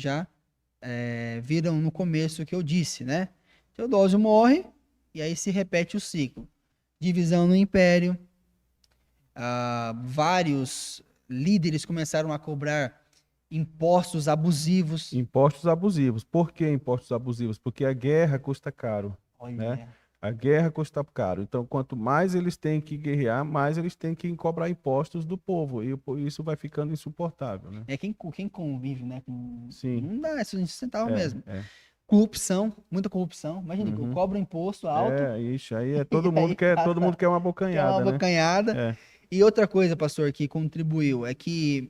já viram no começo que eu disse, né? Teodósio morre e aí se repete o ciclo. Divisão no império, vários líderes começaram a cobrar impostos abusivos. Impostos abusivos. Por que impostos abusivos? Porque a guerra custa caro, né? A guerra custa caro. Então, quanto mais eles têm que guerrear, mais eles têm que cobrar impostos do povo. E isso vai ficando insuportável, né? Quem convive, né? Sim. Não dá, é sustentável mesmo. É. Corrupção, muita corrupção. Imagina, cobra um imposto alto. Isso aí é todo mundo quer uma Quer abocanhada, uma né? abocanhada. E outra coisa, pastor, que contribuiu é que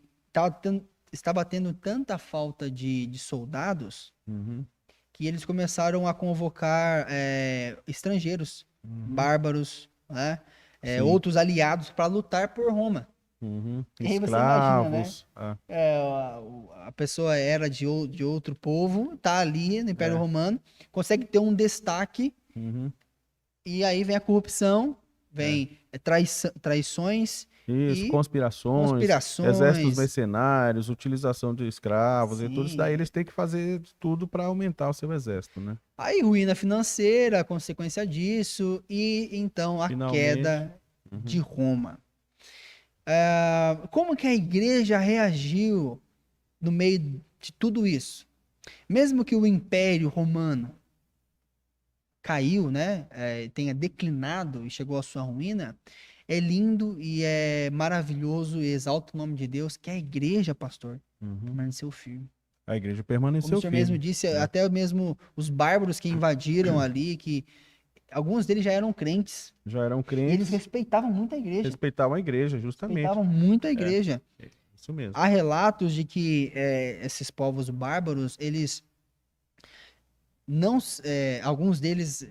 estava tendo tanta falta de soldados que eles começaram a convocar estrangeiros, bárbaros, né? Outros aliados para lutar por Roma. E aí você imagina, né? Escravos. A pessoa era de outro povo, tá ali no Império Romano, consegue ter um destaque, e aí vem a corrupção, vem traições Isso, e conspirações, exércitos mercenários, utilização de escravos e tudo isso daí, eles têm que fazer de tudo para aumentar o seu exército, né? Aí ruína financeira, a consequência disso, e então queda de Roma. Como que a igreja reagiu no meio de tudo isso? Mesmo que o Império Romano caiu, né, tenha declinado e chegou à sua ruína, é lindo e é maravilhoso e exalta o nome de Deus que a igreja, pastor, permaneceu firme. A igreja permaneceu Como o senhor firme. mesmo disse, até mesmo os bárbaros que invadiram ali, que alguns deles já eram crentes. Já eram E eles crentes, respeitavam muito a igreja. respeitavam a igreja, justamente. Respeitavam muito a igreja. Isso mesmo. Há relatos de que esses povos bárbaros, eles não, alguns deles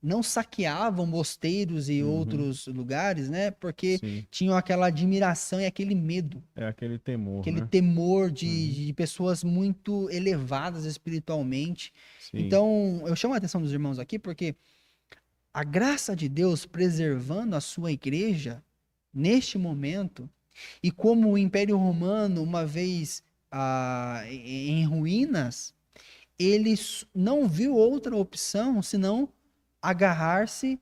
não saqueavam mosteiros e Uhum. outros lugares, né? Porque Sim, tinham aquela admiração e aquele medo, é aquele temor, aquele né? temor Uhum. de pessoas muito elevadas espiritualmente. Sim. Então, eu chamo a atenção dos irmãos aqui porque a graça de Deus preservando a sua igreja neste momento, e como o Império Romano, uma vez em ruínas, ele não viu outra opção senão agarrar-se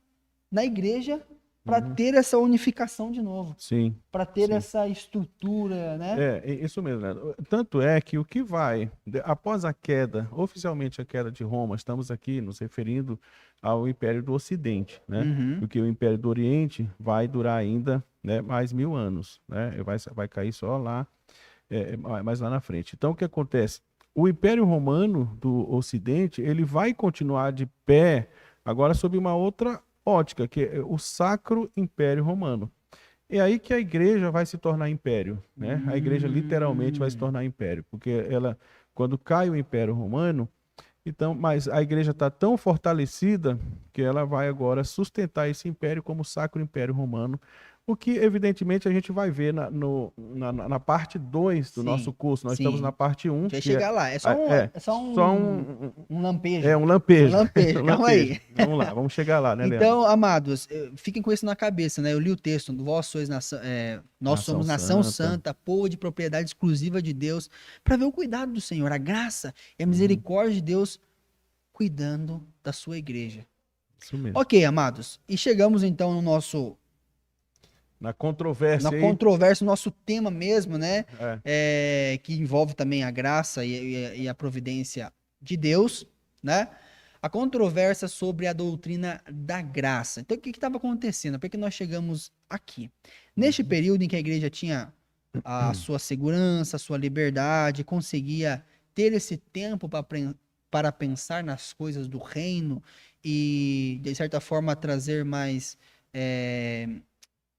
na igreja para Uhum. ter essa unificação de novo, Sim, para ter sim. essa estrutura, né? Isso mesmo, né? Tanto é que o que vai, após a queda, oficialmente a queda de Roma, estamos aqui nos referindo ao Império do Ocidente, né? Uhum. Porque o Império do Oriente vai durar ainda, né, mais 1000 anos, né? Vai cair só lá, mais lá na frente. Então, o que acontece? O Império Romano do Ocidente, ele vai continuar de pé, agora sob uma outra ótica, que é o Sacro Império Romano. É aí que a igreja vai se tornar império, né? A igreja literalmente vai se tornar império, porque ela, quando cai o Império Romano, então, mas a igreja está tão fortalecida que ela vai agora sustentar esse império como Sacro Império Romano, o que evidentemente a gente vai ver na parte 2 do nosso Sim, curso. Nós estamos na sim. parte 1, Já ia que chegar lá. É só só um lampejo. um lampejo. Lampejo, Um calma lampejo. aí. Vamos lá, vamos chegar lá, né, Leandro? Então, amados, fiquem com isso na cabeça, né? Eu li o texto, nós Nação somos nação Santa. santa, povo de propriedade exclusiva de Deus, para ver o cuidado do Senhor, a graça e a Uhum. misericórdia de Deus cuidando da sua igreja. Isso mesmo. Ok, amados, e chegamos então no nosso Na controvérsia na aí. controvérsia, nosso tema mesmo, né? É. Que envolve também a graça e a providência de Deus, né? A controvérsia sobre a doutrina da graça. Então, o que estava acontecendo? Por que nós chegamos aqui? Neste período em que a igreja tinha a sua segurança, a sua liberdade, conseguia ter esse tempo para pensar nas coisas do reino e, de certa forma, trazer mais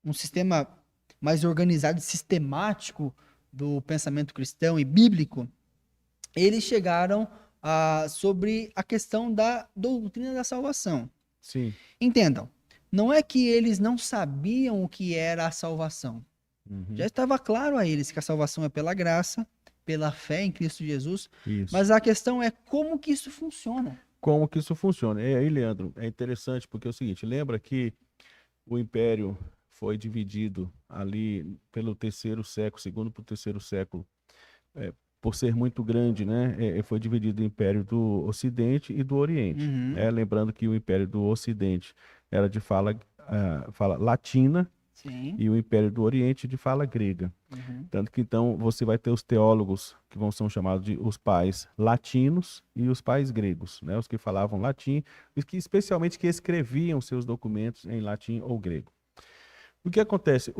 um sistema mais organizado e sistemático do pensamento cristão e bíblico, eles chegaram sobre a questão da doutrina da salvação. Sim. Entendam, não é que eles não sabiam o que era a salvação. Uhum. Já estava claro a eles que a salvação é pela graça, pela fé em Cristo Jesus, Isso. mas a questão é como que isso funciona. Como que isso funciona? E aí, Leandro, é interessante porque é o seguinte, lembra que o Império foi dividido ali pelo terceiro século, segundo para o terceiro século, por ser muito grande, né? Foi dividido o Império do Ocidente e do Oriente. Uhum. Lembrando que o Império do Ocidente era de fala latina. Sim. E o Império do Oriente de fala grega. Uhum. Tanto que então você vai ter os teólogos que são chamados de os pais latinos e os pais gregos, né? Os que falavam latim, os que especialmente que escreviam seus documentos em latim ou grego. O que acontece?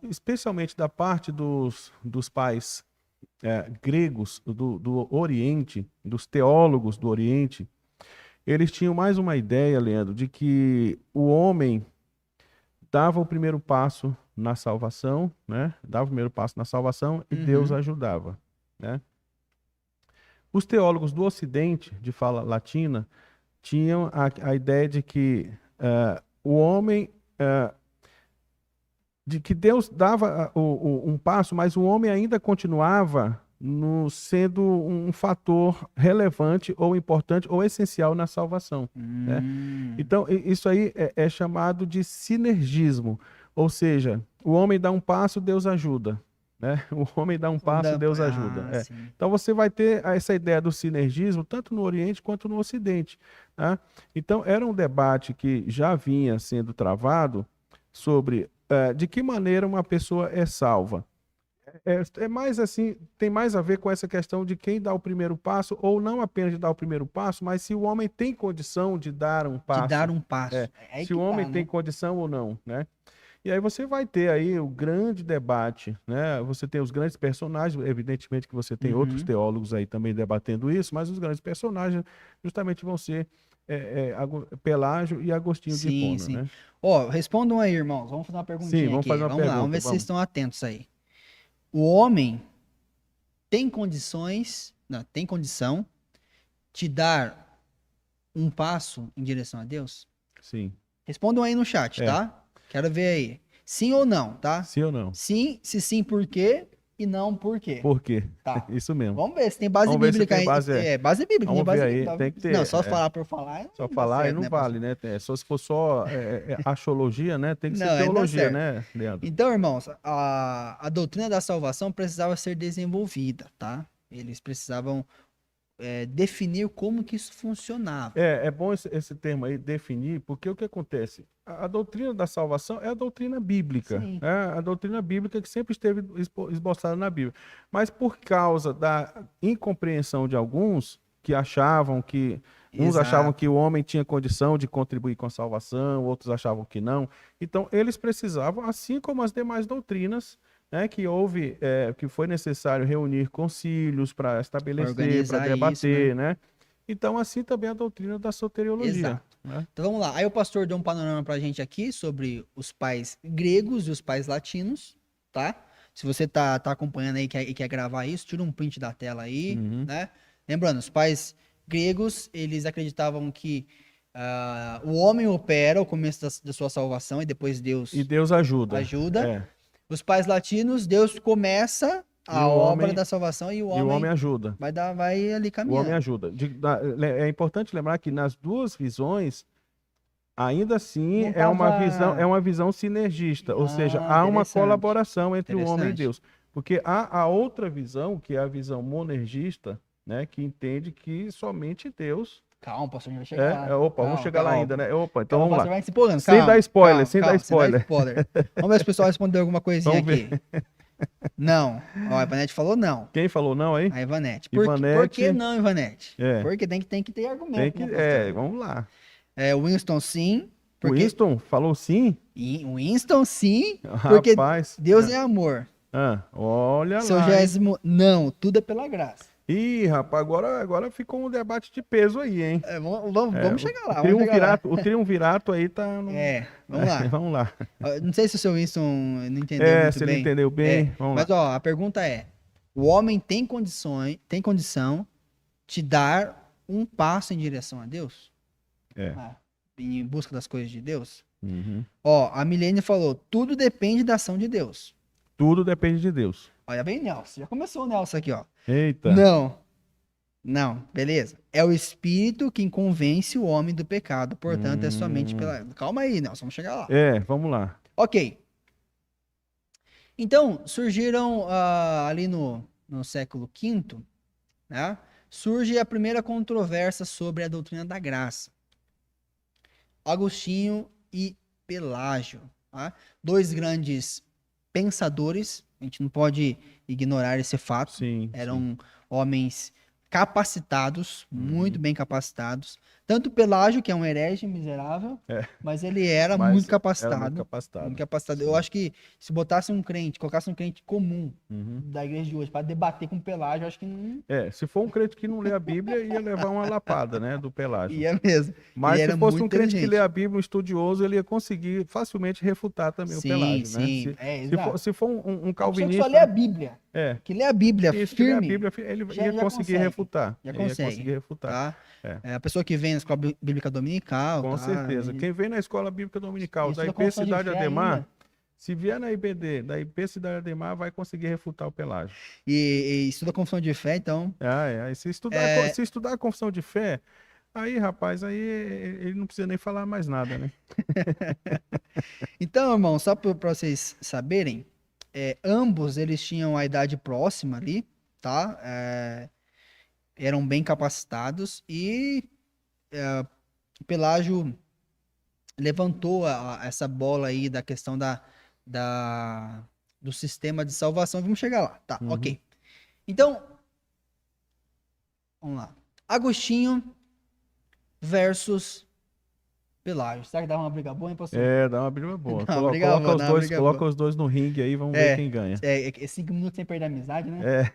Especialmente da parte dos pais gregos do Oriente, dos teólogos do Oriente, eles tinham mais uma ideia, Leandro, de que o homem dava o primeiro passo na salvação, né? Dava o primeiro passo na salvação e Deus ajudava, né? Os teólogos do Ocidente, de fala latina, tinham a ideia de que o homem, de que Deus dava um passo, mas o homem ainda continuava sendo um fator relevante ou importante ou essencial na salvação, né? Então, isso aí é chamado de sinergismo, ou seja, o homem dá um passo, Deus ajuda, né? O homem dá um passo, Deus ajuda. Então, você vai ter essa ideia do sinergismo tanto no Oriente quanto no Ocidente, tá? Então, era um debate que já vinha sendo travado sobre de que maneira uma pessoa é salva. É mais assim, tem mais a ver com essa questão de quem dá o primeiro passo, ou não apenas de dar o primeiro passo, mas se o homem tem condição de dar um passo. De dar um passo. Se o homem tem condição ou não, né? E aí você vai ter aí o grande debate, né? Você tem os grandes personagens, evidentemente que você tem outros teólogos aí também debatendo isso, mas os grandes personagens justamente vão ser Pelágio e Agostinho de Sim, Hipona, sim. né? Ó, respondam aí, irmãos. Vamos fazer uma Sim, perguntinha vamos aqui. fazer uma Vamos lá, vamos pergunta, ver se vocês vamos. estão atentos aí. O homem tem condições, não, tem condição de dar um passo em direção a Deus? Sim. Respondam aí no chat, É. tá? Quero ver aí. Sim ou não, tá? Sim ou não? Sim, se sim, por quê? E não, por quê? Por quê? Tá. Isso mesmo. Vamos ver se tem base Vamos ver se bíblica tem aí. base, Base bíblica, tem Vamos ver base aí, bíblica. tem que Não, ter. só falar por falar Só não dá falar aí certo, não né, vale, pastor? né? Só se for só axiologia, né? Tem que Não, ser aí não dá teologia, certo. né, Leandro? Então, irmãos, a doutrina da salvação precisava ser desenvolvida, tá? Eles precisavam definir como que isso funcionava. É bom esse termo aí, definir, porque o que acontece? A doutrina da salvação é a doutrina bíblica, Sim. né? A doutrina bíblica que sempre esteve esboçada na Bíblia. Mas por causa da incompreensão de alguns que achavam que uns achavam Exato. que o homem tinha condição de contribuir com a salvação, outros achavam que não. Então eles precisavam, assim como as demais doutrinas, né, que foi necessário reunir concílios para estabelecer, para Organizar isso, né? debater, né? Então, assim também a doutrina da soteriologia, Exato. né? Então vamos lá. Aí o pastor deu um panorama pra gente aqui sobre os pais gregos e os pais latinos, tá? Se você tá acompanhando aí e quer gravar isso, tira um print da tela aí, Uhum. né? Lembrando, os pais gregos, eles acreditavam que o homem opera o começo da sua salvação e depois Deus E Deus ajuda. ajuda. É. Os pais latinos, Deus começa E a o obra homem, da salvação e o e o homem homem ajuda. vai ali O homem caminhando. ajuda. É importante lembrar que nas duas visões, ainda assim, Não é tava. uma visão sinergista, ou seja, há uma Interessante. colaboração entre o homem e Interessante. Deus. Porque há a outra visão, que é a visão monergista, né, que entende que somente Deus Calma, pastor, a gente vai chegar lá. Opa, vamos Calma, chegar lá calma. ainda, né? Opa, então Calma, o vamos pastor lá. vai se empolgando. Sem Calma, dar spoiler, calma, sem dar calma, spoiler. Vamos ver se o pessoal respondeu alguma coisinha Vamos ver. aqui. Não. Ó, a Ivanete falou não. Quem falou não aí? A Ivanete. Ivanete. Por que não, Ivanete? É. Porque tem que ter Tem argumento, que, né, pastor? vamos lá. Winston sim. O Porque... Winston falou sim? Winston sim, porque Rapaz. Deus é amor. Olha Seu lá. Hein? Gésimo, não, tudo é pela graça. Ih, rapaz, agora ficou um debate de peso aí, hein? Vamos chegar lá. O triunvirato aí tá no... Vamos lá. Vamos lá. Não sei se o seu Winston não entendeu muito se bem. ele entendeu bem, vamos mas, lá. ó, a pergunta é: o homem tem condição de dar um passo em direção a Deus? Em busca das coisas de Deus? Uhum. Ó, a Milene falou: tudo depende da ação de Deus. Tudo depende de Deus. Olha bem, Nelson. Já começou o Nelson aqui, ó. Eita. Não, beleza. É o Espírito quem convence o homem do pecado, portanto, é somente pela... Calma aí, Nelson, vamos chegar lá. Vamos lá. Ok. Então, surgiram ali no século V, né? Surge a primeira controvérsia sobre a doutrina da graça. Agostinho e Pelágio, tá? Dois grandes pensadores, a gente não pode ignorar esse fato. Sim. Eram homens capacitados, muito bem capacitados. Tanto Pelágio, que é um herege miserável, mas ele era muito capacitado. Muito capacitado. Eu acho que se botasse colocasse um crente comum da igreja de hoje para debater com Pelágio, eu acho que não... se for um crente que não lê a Bíblia, ia levar uma lapada, né, do Pelágio. Ia mesmo. Mas se fosse um crente que lê a Bíblia, um estudioso, ele ia conseguir facilmente refutar também o Pelágio, sim, né? Se for um calvinista... que só lê a Bíblia. Que lê a Bíblia firme. Lê a Bíblia, ele ia conseguir refutar. Já consegue. Ia conseguir refutar. Tá? A pessoa que vem na escola bíblica dominical. Com certeza. Quem vem na escola bíblica dominical da IP Cidade Ademar, se vier na IBD, da IP Cidade Ademar, vai conseguir refutar o Pelágio. E estuda a confissão de fé, então. Se estudar a confissão de fé, aí, rapaz, aí ele não precisa nem falar mais nada, né? Então, irmão, só para vocês saberem, ambos eles tinham a idade próxima ali, tá? Eram bem capacitados e Pelágio levantou essa bola aí da questão do sistema de salvação. Vamos chegar lá, tá? Ok. Então, vamos lá. Agostinho versus Pelágio. Será que dá uma briga boa, hein, pastor? Dá uma briga boa. Coloca os dois no ringue aí, vamos ver quem ganha. 5 minutos sem perder a amizade, né?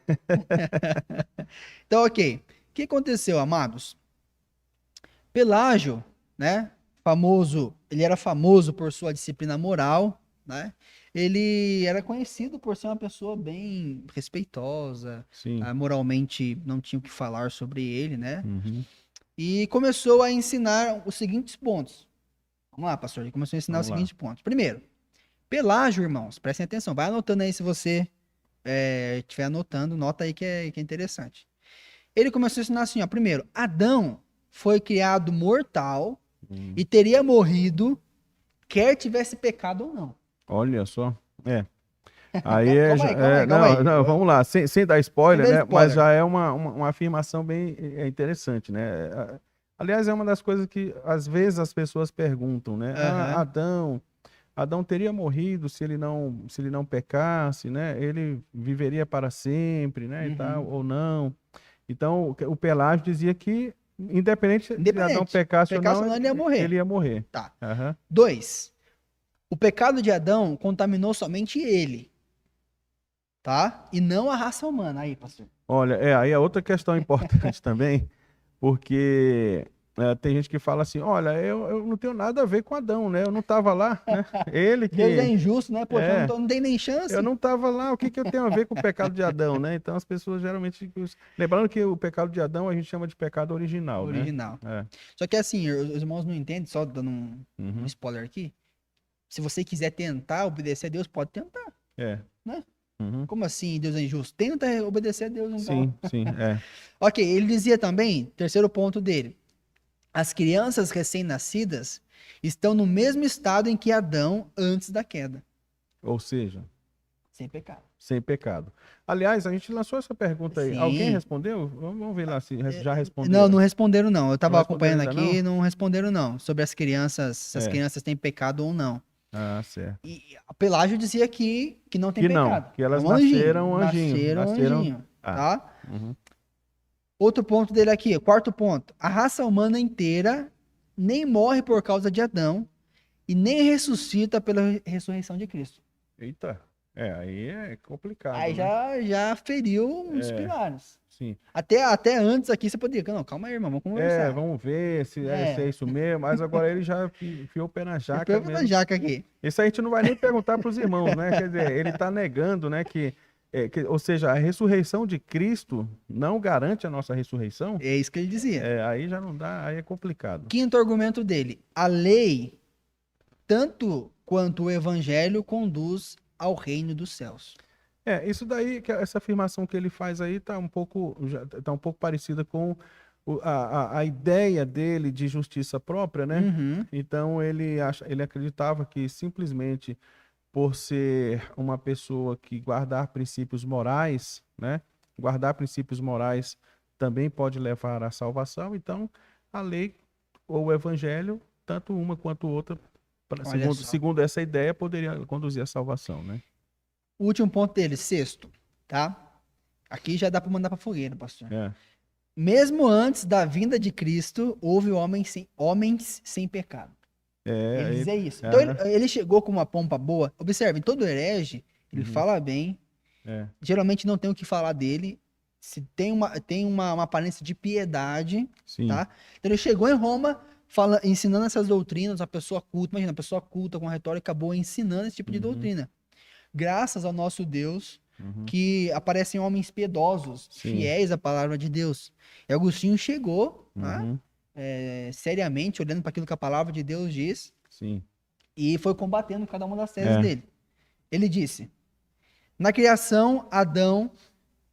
Então, ok. O que aconteceu, amados? Pelágio, né? Ele era famoso por sua disciplina moral, né? Ele era conhecido por ser uma pessoa bem respeitosa, Sim. moralmente não tinha o que falar sobre ele, né? Uhum. E começou a ensinar os seguintes pontos. Vamos lá, pastor. Ele começou a ensinar os Vamos lá. seguintes pontos. Primeiro, Pelágio, irmãos, prestem atenção. Vai anotando aí se você estiver anotando, nota aí que é interessante. Ele começou a ensinar assim, ó. Primeiro, Adão foi criado mortal e teria morrido quer tivesse pecado ou não. Olha só. Aí é. Calma aí. Não, vamos lá. Sem dar spoiler, Sem dar né? spoiler. Mas já é uma afirmação bem interessante, né? Aliás, é uma das coisas que às vezes as pessoas perguntam, né? Adão teria morrido se ele não pecasse, né? Ele viveria para sempre, né? E tal, ou não. Então, o Pelágio dizia que, independente de Adão pecasse ou não, ele ia morrer. Ele ia morrer. Tá. Uhum. 2. O pecado de Adão contaminou somente ele. Tá? E não a raça humana. Aí, pastor. Olha, aí é outra questão importante também, porque tem gente que fala assim, olha, eu não tenho nada a ver com Adão, né? Eu não estava lá, né? Ele que... Deus é injusto, né? Poxa, eu não tenho nem chance. Eu não estava lá, o que eu tenho a ver com o pecado de Adão, né? Então as pessoas geralmente... Lembrando que o pecado de Adão a gente chama de pecado original, né? Só que assim, os irmãos não entendem, só dando um spoiler aqui, se você quiser tentar obedecer a Deus, pode tentar. Né? Como assim Deus é injusto? Tenta obedecer a Deus. Então. Sim. Ok, ele dizia também, terceiro ponto dele, as crianças recém-nascidas estão no mesmo estado em que Adão antes da queda. Ou seja... Sem pecado. Sem pecado. Aliás, a gente lançou essa pergunta aí. Sim. Alguém respondeu? Vamos ver lá se já responderam. Não responderam não. Eu estava acompanhando aqui, não responderam não. Sobre as crianças, se as crianças têm pecado ou não. Ah, certo. E a Pelágio dizia que não tem pecado. Não, que elas nasceram anjinho. Tá? Outro ponto dele aqui, quarto ponto. A raça humana inteira nem morre por causa de Adão e nem ressuscita pela ressurreição de Cristo. Eita, aí é complicado. Aí já feriu uns pilares. Sim. Até antes aqui você poderia, não, calma aí, irmão, vamos conversar. Vamos ver se é isso mesmo, mas agora ele já enfiou o pé na jaca. Enfiou o pé na jaca aqui. Isso a gente não vai nem perguntar para os irmãos, né? Quer dizer, ele está negando, né, ou seja, a ressurreição de Cristo não garante a nossa ressurreição. É isso que ele dizia. Aí já não dá, aí é complicado. Quinto argumento dele, a lei, tanto quanto o evangelho, conduz ao reino dos céus. Isso daí, essa afirmação que ele faz aí tá um pouco parecida com a ideia dele de justiça própria, né? Então ele acreditava que simplesmente por ser uma pessoa que guardar princípios morais, né? Guardar princípios morais também pode levar à salvação. Então a lei ou o evangelho, tanto uma quanto outra, segundo essa ideia, poderia conduzir à salvação, né? O último ponto dele, sexto, tá? Aqui já dá para mandar para fogueira, pastor. Mesmo antes da vinda de Cristo, houve homens sem pecado. Ele dizia isso. Então ele chegou com uma pompa boa. Observe, todo herege, ele fala bem. Geralmente não tem o que falar dele. Se tem uma aparência de piedade, tá? Então ele chegou em Roma ensinando essas doutrinas, a pessoa culta, imagina, a pessoa culta com retórica boa ensinando esse tipo de doutrina. Graças ao nosso Deus, que aparecem homens piedosos, fiéis à palavra de Deus. E Agostinho chegou, né, seriamente, olhando para aquilo que a palavra de Deus diz, e foi combatendo cada uma das teses dele. Ele disse, na criação, Adão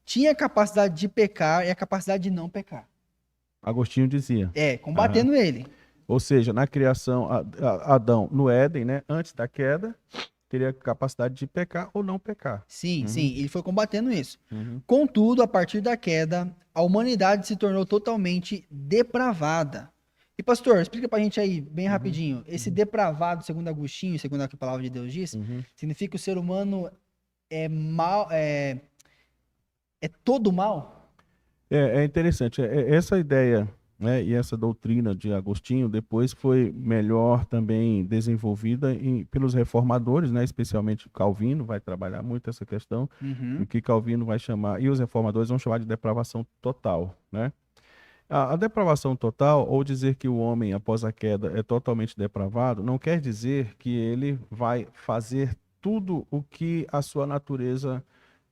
tinha a capacidade de pecar e a capacidade de não pecar. Agostinho dizia. Combatendo ele. Ou seja, na criação, Adão, no Éden, né, antes da queda, teria capacidade de pecar ou não pecar. Sim, ele foi combatendo isso. Contudo, a partir da queda, a humanidade se tornou totalmente depravada. E pastor, explica pra gente aí, bem rapidinho, esse depravado, segundo Agostinho, segundo a palavra de Deus diz, significa que o ser humano é mal, é todo mal? É interessante, essa ideia, né, e essa doutrina de Agostinho depois foi melhor também desenvolvida pelos reformadores, né, especialmente Calvino vai trabalhar muito essa questão, o que Calvino vai chamar, e os reformadores vão chamar de depravação total, né? A depravação total, ou dizer que o homem, após a queda, é totalmente depravado, não quer dizer que ele vai fazer tudo o que a sua natureza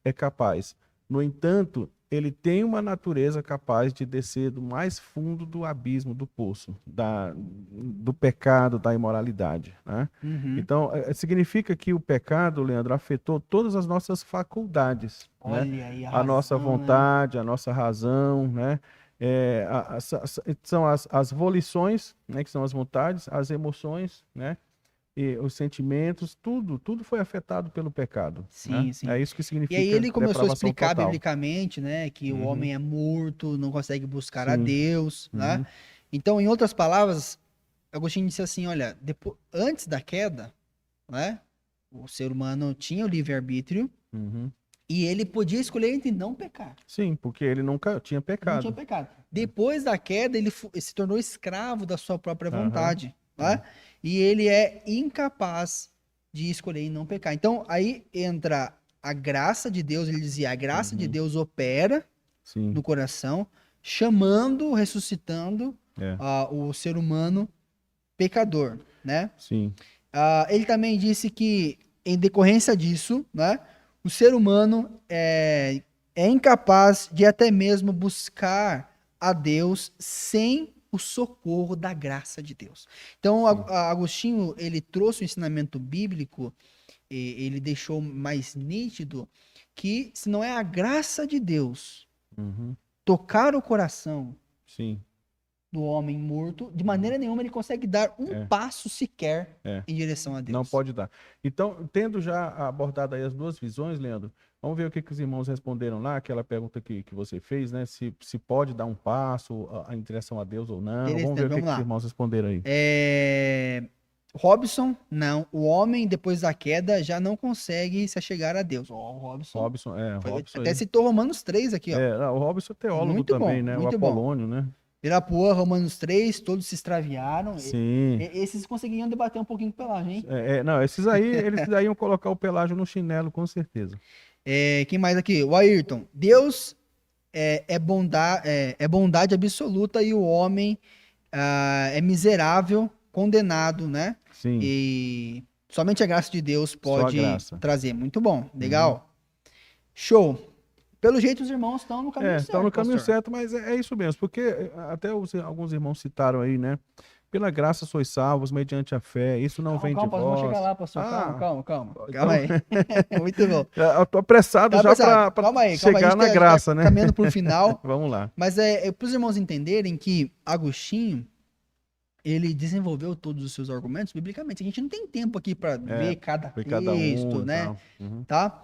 é capaz. No entanto, ele tem uma natureza capaz de descer do mais fundo do abismo, do poço, do pecado, da imoralidade, né? Uhum. Então, significa que o pecado, Leandro, afetou todas as nossas faculdades, né? Olha aí a A nossa razão, né? vontade, a nossa razão, né? São as volições, né? Que são as vontades, as emoções, né? E os sentimentos, tudo foi afetado pelo pecado, né? Sim, sim. É isso que E aí significa ele começou a depravação explicar total. biblicamente, né, que o Uhum, homem é morto, não consegue buscar a sim, Deus, né? uhum, Então, em outras palavras, Agostinho disse assim, olha, antes da queda, né, o ser humano tinha o livre-arbítrio uhum. e ele podia escolher entre não pecar. Sim, porque ele nunca tinha Não tinha pecado. pecado. Depois da queda, ele se tornou escravo da sua própria Aham, vontade, é, né? E ele é incapaz de escolher em não pecar. Então, aí entra a graça de Deus, ele dizia, a graça de uhum, Deus opera sim, no coração, chamando, ressuscitando é, o ser humano pecador, né? sim, Ele também disse que, em decorrência disso, né, o ser humano é incapaz de até mesmo buscar a Deus sem o socorro da graça de Deus. Então, sim, Agostinho, ele trouxe o ensinamento bíblico, e ele deixou mais nítido que se não é a graça de Deus uhum, tocar o coração sim, do homem morto, de uhum, maneira nenhuma ele consegue dar um é, passo sequer é. em direção a Não Deus. pode dar. Então, tendo já abordado aí as duas visões, Leandro, vamos ver o que, que os irmãos responderam lá, aquela pergunta que você fez, né? Se pode dar um passo em direção a Deus ou não. Vamos ver Interessante, o que, vamos que os lá. irmãos responderam aí. Robson, não. O homem, depois da queda, já não consegue se achegar a Deus. Ó, o Robson. Robson Até aí. citou Romanos 3 aqui, ó. O Robson é teólogo Muito também, bom, né? O muito bom. Apolônio, né? Pirapuã, Romanos 3, todos se extraviaram. Sim. Esses conseguiam debater um pouquinho com Pelagem, hein? Não, esses aí, eles daí iam colocar o Pelágio no chinelo, com certeza. Quem mais aqui? O Ayrton. Deus é bondade absoluta e o homem é miserável, condenado, né? Sim, E somente a graça de Deus só a pode graça. trazer. Muito bom, Uhum. legal. Show. Pelo jeito, os irmãos estão no caminho Estão no certo, caminho pastor. certo, mas é isso mesmo, porque até alguns irmãos citaram aí, né? Pela graça sois salvos, mediante a fé, isso não Calma, vem de calma, pastor, vamos chegar vós. lá, pastor. Calma, calma, calma. Calma Então, aí. Muito bom. eu tô apressado Tá já pesado. para Calma aí, calma aí. chegar na A gente tá graça, né? caminhando pro final. Vamos lá. Mas para os irmãos entenderem que Agostinho, ele desenvolveu todos os seus argumentos biblicamente. A gente não tem tempo aqui para É, ver cada foi cada um texto, e né? tal. Uhum. Tá?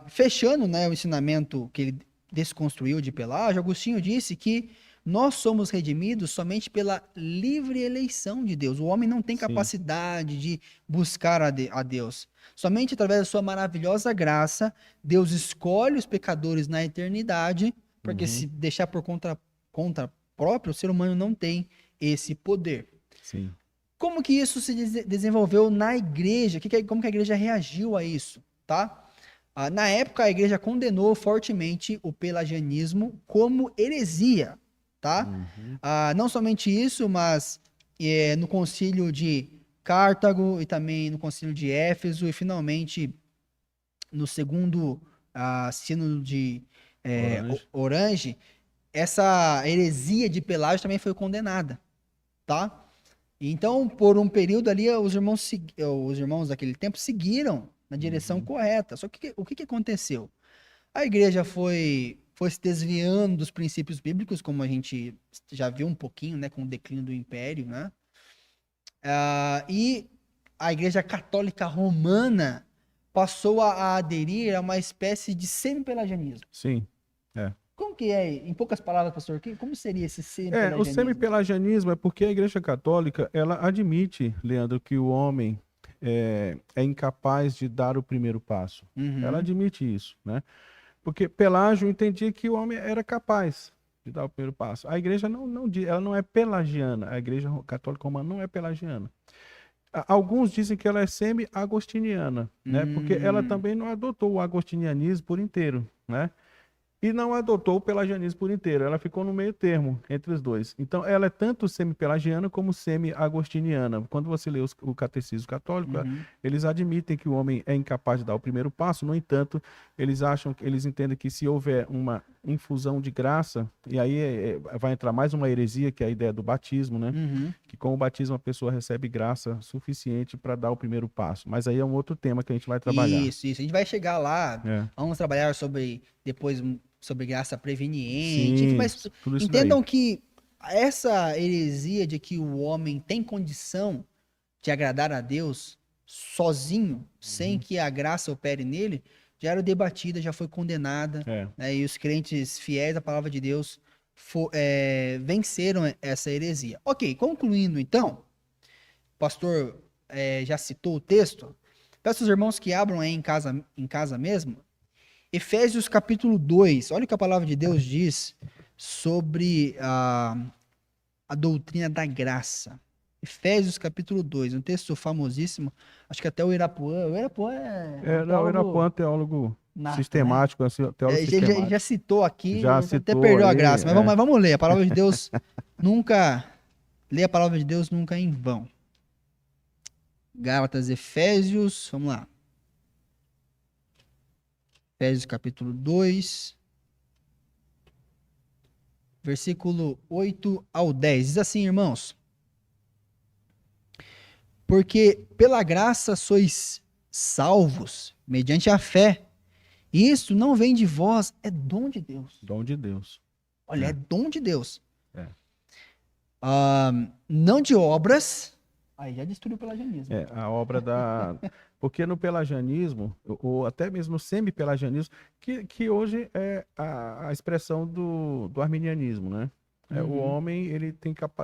Fechando, né, o ensinamento que ele desconstruiu de Pelágio, Agostinho disse que nós somos redimidos somente pela livre eleição de Deus. O homem não tem Sim. capacidade de buscar a Deus. Somente através da sua maravilhosa graça, Deus escolhe os pecadores na eternidade, porque Uhum. se deixar por conta própria, o ser humano não tem esse poder. Sim. Como que isso se desenvolveu na igreja? Como que a igreja reagiu a isso, tá? Na época, a igreja condenou fortemente o pelagianismo como heresia, tá? Uhum. Não somente isso, mas no concílio de Cartago e também no concílio de Éfeso e finalmente no segundo sínodo de Orange. Orange, essa heresia de Pelágio também foi condenada, tá? Então, por um período ali, os irmãos daquele tempo seguiram na direção Uhum. correta. Só que o que aconteceu? A igreja foi se desviando dos princípios bíblicos, como a gente já viu um pouquinho, né, com o declínio do império, né? E a igreja católica romana passou a aderir a uma espécie de semi-pelagianismo. Sim. É. Como que é, em poucas palavras, pastor, como seria esse O semi-pelagianismo? semi-pelagianismo é porque a Igreja Católica, ela admite, Leandro, que o homem é incapaz de dar o primeiro passo. Ela Uhum. admite isso, né? Porque Pelágio entendia que o homem era capaz de dar o primeiro passo. A igreja ela não é pelagiana, a Igreja Católica Romana não é pelagiana. Alguns dizem que ela é semi-agostiniana, né? Porque ela Hum. também não adotou o agostinianismo por inteiro, né? e não adotou o pelagianismo por inteiro. Ela ficou no meio termo entre os dois. Então, ela é tanto semi-pelagiana como semi-agostiniana. Quando você lê o catecismo católico, Uhum. eles admitem que o homem é incapaz de dar o primeiro passo. No entanto, eles entendem que se houver uma infusão de graça, e aí vai entrar mais uma heresia, que é a ideia do batismo, né? Uhum. Que com o batismo a pessoa recebe graça suficiente para dar o primeiro passo. Mas aí é um outro tema que a gente vai trabalhar. Isso. A gente vai chegar lá, É. vamos trabalhar depois sobre graça preveniente, Sim, mas tudo isso daí. entendam que essa heresia de que o homem tem condição de agradar a Deus sozinho, sem que a graça opere nele, já era debatida, já foi condenada, É. né? E os crentes fiéis à palavra de Deus venceram essa heresia. Ok, concluindo então, o pastor já citou o texto, peço aos irmãos que abram aí em casa mesmo, Efésios capítulo 2, olha o que a palavra de Deus diz sobre a doutrina da graça. Efésios capítulo 2, um texto famosíssimo, acho que até o Irapuã é um Não, o Irapuã é teólogo um teólogo nato, né? sistemático, assim, teólogo Já sistemático. citou aqui, Já até citou perdeu a aí, graça, mas vamos ler, a palavra de Deus nunca, lê a palavra de Deus nunca em vão. Gálatas, Efésios, vamos lá. Efésios capítulo 2, versículo 8 ao 10. Diz assim, irmãos: porque pela graça sois salvos, mediante a fé. E isso não vem de vós, é dom de Deus. Dom de Deus. Olha, é dom de Deus. É. Não de obras. Aí já destruiu o pelagianismo. A obra da... Porque no pelagianismo, ou até mesmo no semi-pelagianismo, que hoje é a expressão do arminianismo, né? O homem ele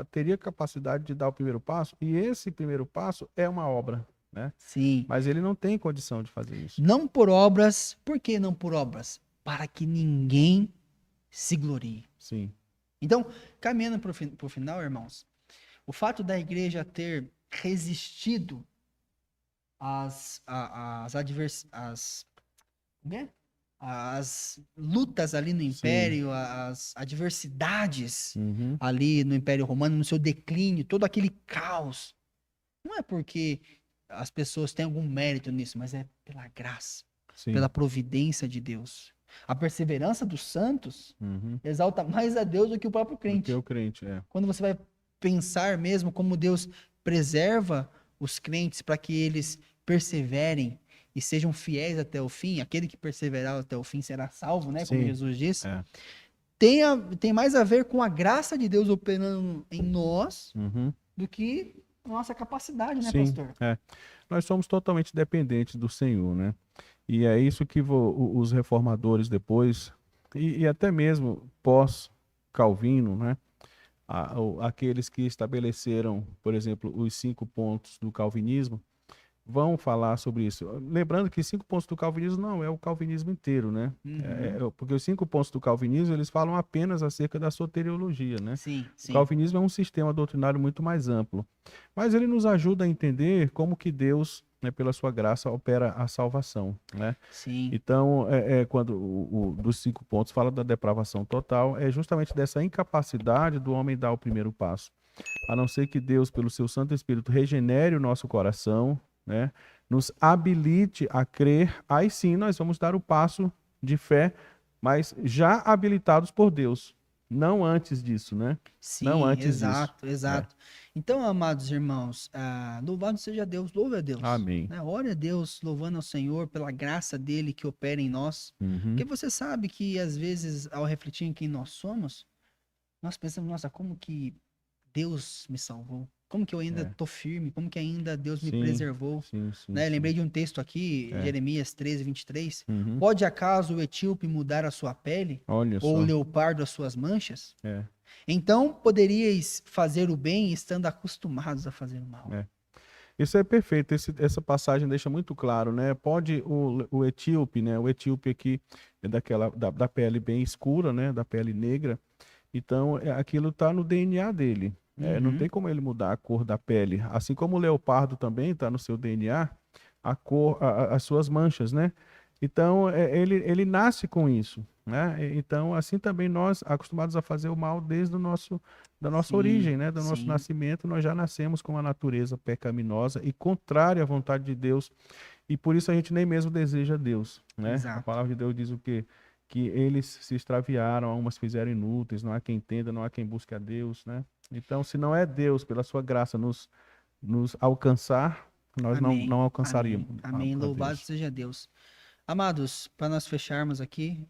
teria capacidade de dar o primeiro passo, e esse primeiro passo é uma obra, né? Sim. Mas ele não tem condição de fazer isso. Não por obras. Por que não por obras? Para que ninguém se glorie. Sim. Então, caminhando para o final, irmãos, o fato da igreja ter resistido às lutas ali no Império, às adversidades ali no Império Romano, no seu declínio, todo aquele caos. Não é porque as pessoas têm algum mérito nisso, mas é pela graça, pela providência de Deus. A perseverança dos santos exalta mais a Deus do que o próprio crente. Do que o crente, Quando você vai pensar mesmo como Deus preserva os crentes para que eles perseverem e sejam fiéis até o fim, aquele que perseverar até o fim será salvo, né? Como Jesus disse. Tem mais a ver com a graça de Deus operando em nós do que a nossa capacidade, né, pastor? Nós somos totalmente dependentes do Senhor, né? E é isso que os reformadores depois, e até mesmo pós-Calvino, né? Aqueles que estabeleceram, por exemplo, os 5 pontos do calvinismo, vão falar sobre isso. Lembrando que 5 pontos do calvinismo não é o calvinismo inteiro, né? Porque os 5 pontos do calvinismo, eles falam apenas acerca da soteriologia, né? Sim. O calvinismo é um sistema doutrinário muito mais amplo. Mas ele nos ajuda a entender como que Deus, né, pela sua graça, opera a salvação, né? Sim. Então, quando dos 5 pontos fala da depravação total, é justamente dessa incapacidade do homem dar o primeiro passo. A não ser que Deus, pelo seu Santo Espírito, regenere o nosso coração, né, nos habilite a crer, aí sim nós vamos dar o passo de fé, mas já habilitados por Deus, não antes disso, né? Sim, não antes exato. disso. Então, amados irmãos, louvado seja Deus, louve a Deus. Amém. Né? Ore a Deus, louvando ao Senhor pela graça dele que opera em nós. Porque você sabe que, às vezes, ao refletir em quem nós somos, nós pensamos, nossa, como que Deus me salvou? Como que eu ainda estou firme? Como que ainda Deus me preservou? Né? Lembrei de um texto aqui, Jeremias 13, 23. Pode acaso o etíope mudar a sua pele? Ou o leopardo as suas manchas? Então poderíeis fazer o bem estando acostumados a fazer o mal. Isso é perfeito. Essa passagem deixa muito claro, né? Pode o etíope, né? O etíope aqui é da pele bem escura, né? Da pele negra. Então, aquilo está no DNA dele. Não tem como ele mudar a cor da pele. Assim como o leopardo também está no seu DNA, a cor, as suas manchas, né? Então, ele nasce com isso, né? Então, assim também nós, acostumados a fazer o mal desde da nossa Sim, origem, né? Do nosso sim, nascimento, nós já nascemos com uma natureza pecaminosa e contrária à vontade de Deus, e por isso a gente nem mesmo deseja Deus, né? A exato. palavra de Deus diz o quê? Que eles se extraviaram, umas fizeram inúteis, não há quem entenda, não há quem busque a Deus, né? Então, se não é Deus, pela sua graça, nos alcançar, nós Amém, não alcançaríamos amém, amém. a Louvado Deus. seja Deus. Amados, para nós fecharmos aqui,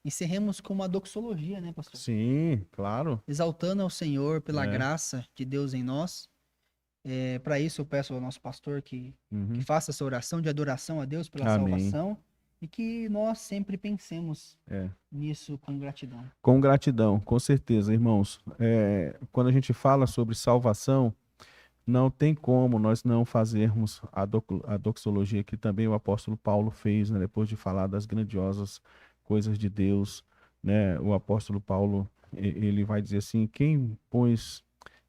encerremos com uma doxologia, né, pastor? Sim, claro. Exaltando ao Senhor pela É. graça de Deus em nós. Para isso, eu peço ao nosso pastor que Uhum. faça essa oração de adoração a Deus pela Amém. salvação e que nós sempre pensemos É. nisso com gratidão. Com gratidão, com certeza, irmãos. Quando a gente fala sobre salvação, não tem como nós não fazermos a doxologia que também o apóstolo Paulo fez, né, depois de falar das grandiosas coisas de Deus, né? O apóstolo Paulo, ele vai dizer assim: quem, pois,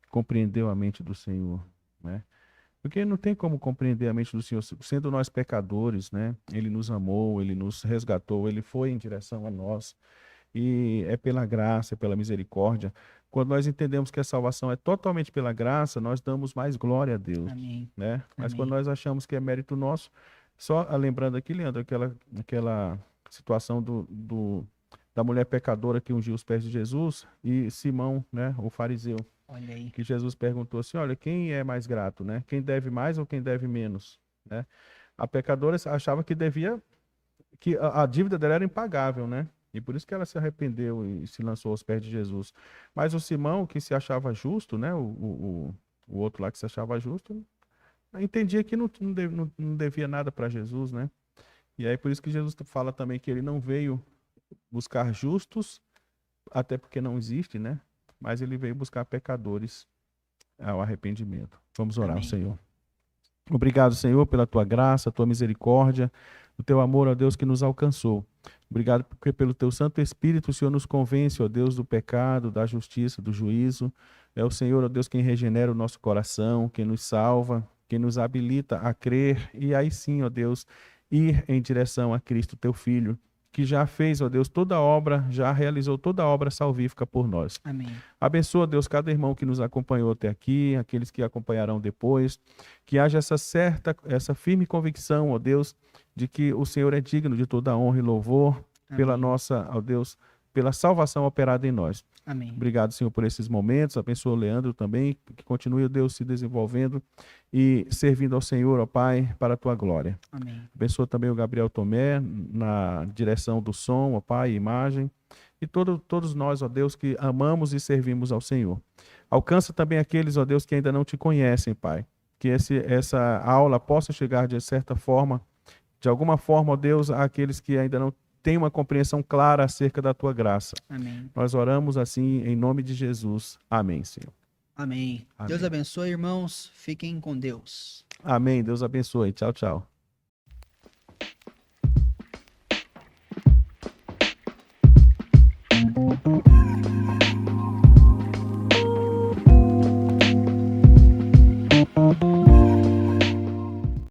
compreendeu a mente do Senhor, né? Porque não tem como compreender a mente do Senhor, sendo nós pecadores, né? Ele nos amou, ele nos resgatou, ele foi em direção a nós. E é pela graça, é pela misericórdia. Quando nós entendemos que a salvação é totalmente pela graça, nós damos mais glória a Deus, Amém, né? Mas quando amém. nós achamos que é mérito nosso, só lembrando aqui, Leandro, aquela situação da mulher pecadora que ungiu os pés de Jesus e Simão, né, o fariseu, Olha aí. que Jesus perguntou assim: olha, quem é mais grato, né? Quem deve mais ou quem deve menos, né? A pecadora achava que devia, que a dívida dela era impagável, né? E por isso que ela se arrependeu e se lançou aos pés de Jesus. Mas o Simão, que se achava justo, né? O outro lá que se achava justo, entendia que não devia nada para Jesus, né? E aí por isso que Jesus fala também que ele não veio buscar justos, até porque não existe, né? Mas ele veio buscar pecadores ao arrependimento. Vamos orar ao Amém. Senhor. Obrigado, Senhor, pela tua graça, tua misericórdia, o teu amor, ó Deus, que nos alcançou. Obrigado porque pelo teu Santo Espírito o Senhor nos convence, ó Deus, do pecado, da justiça, do juízo. É o Senhor, ó Deus, quem regenera o nosso coração, quem nos salva, quem nos habilita a crer e aí sim, ó Deus, ir em direção a Cristo, teu Filho, que já fez, ó Deus, toda a obra, já realizou toda a obra salvífica por nós. Amém. Abençoa, Deus, cada irmão que nos acompanhou até aqui, aqueles que acompanharão depois, que haja essa firme convicção, ó Deus, de que o Senhor é digno de toda honra e louvor pela Amém. nossa, ó Deus, pela salvação operada em nós. Amém. Obrigado, Senhor, por esses momentos. Abençoa o Leandro também, que continue, ó Deus, se desenvolvendo e servindo ao Senhor, ó Pai, para a tua glória. Amém. Abençoa também o Gabriel Tomé na direção do som, ó Pai, e imagem. E todos nós, ó Deus, que amamos e servimos ao Senhor. Alcança também aqueles, ó Deus, que ainda não te conhecem, Pai. Que essa aula possa chegar de certa forma, de alguma forma, ó Deus, àqueles que ainda não têm uma compreensão clara acerca da tua graça. Amém. Nós oramos assim em nome de Jesus. Amém, Senhor. Amém. Amém. Deus abençoe, irmãos. Fiquem com Deus. Amém. Deus abençoe. Tchau, tchau.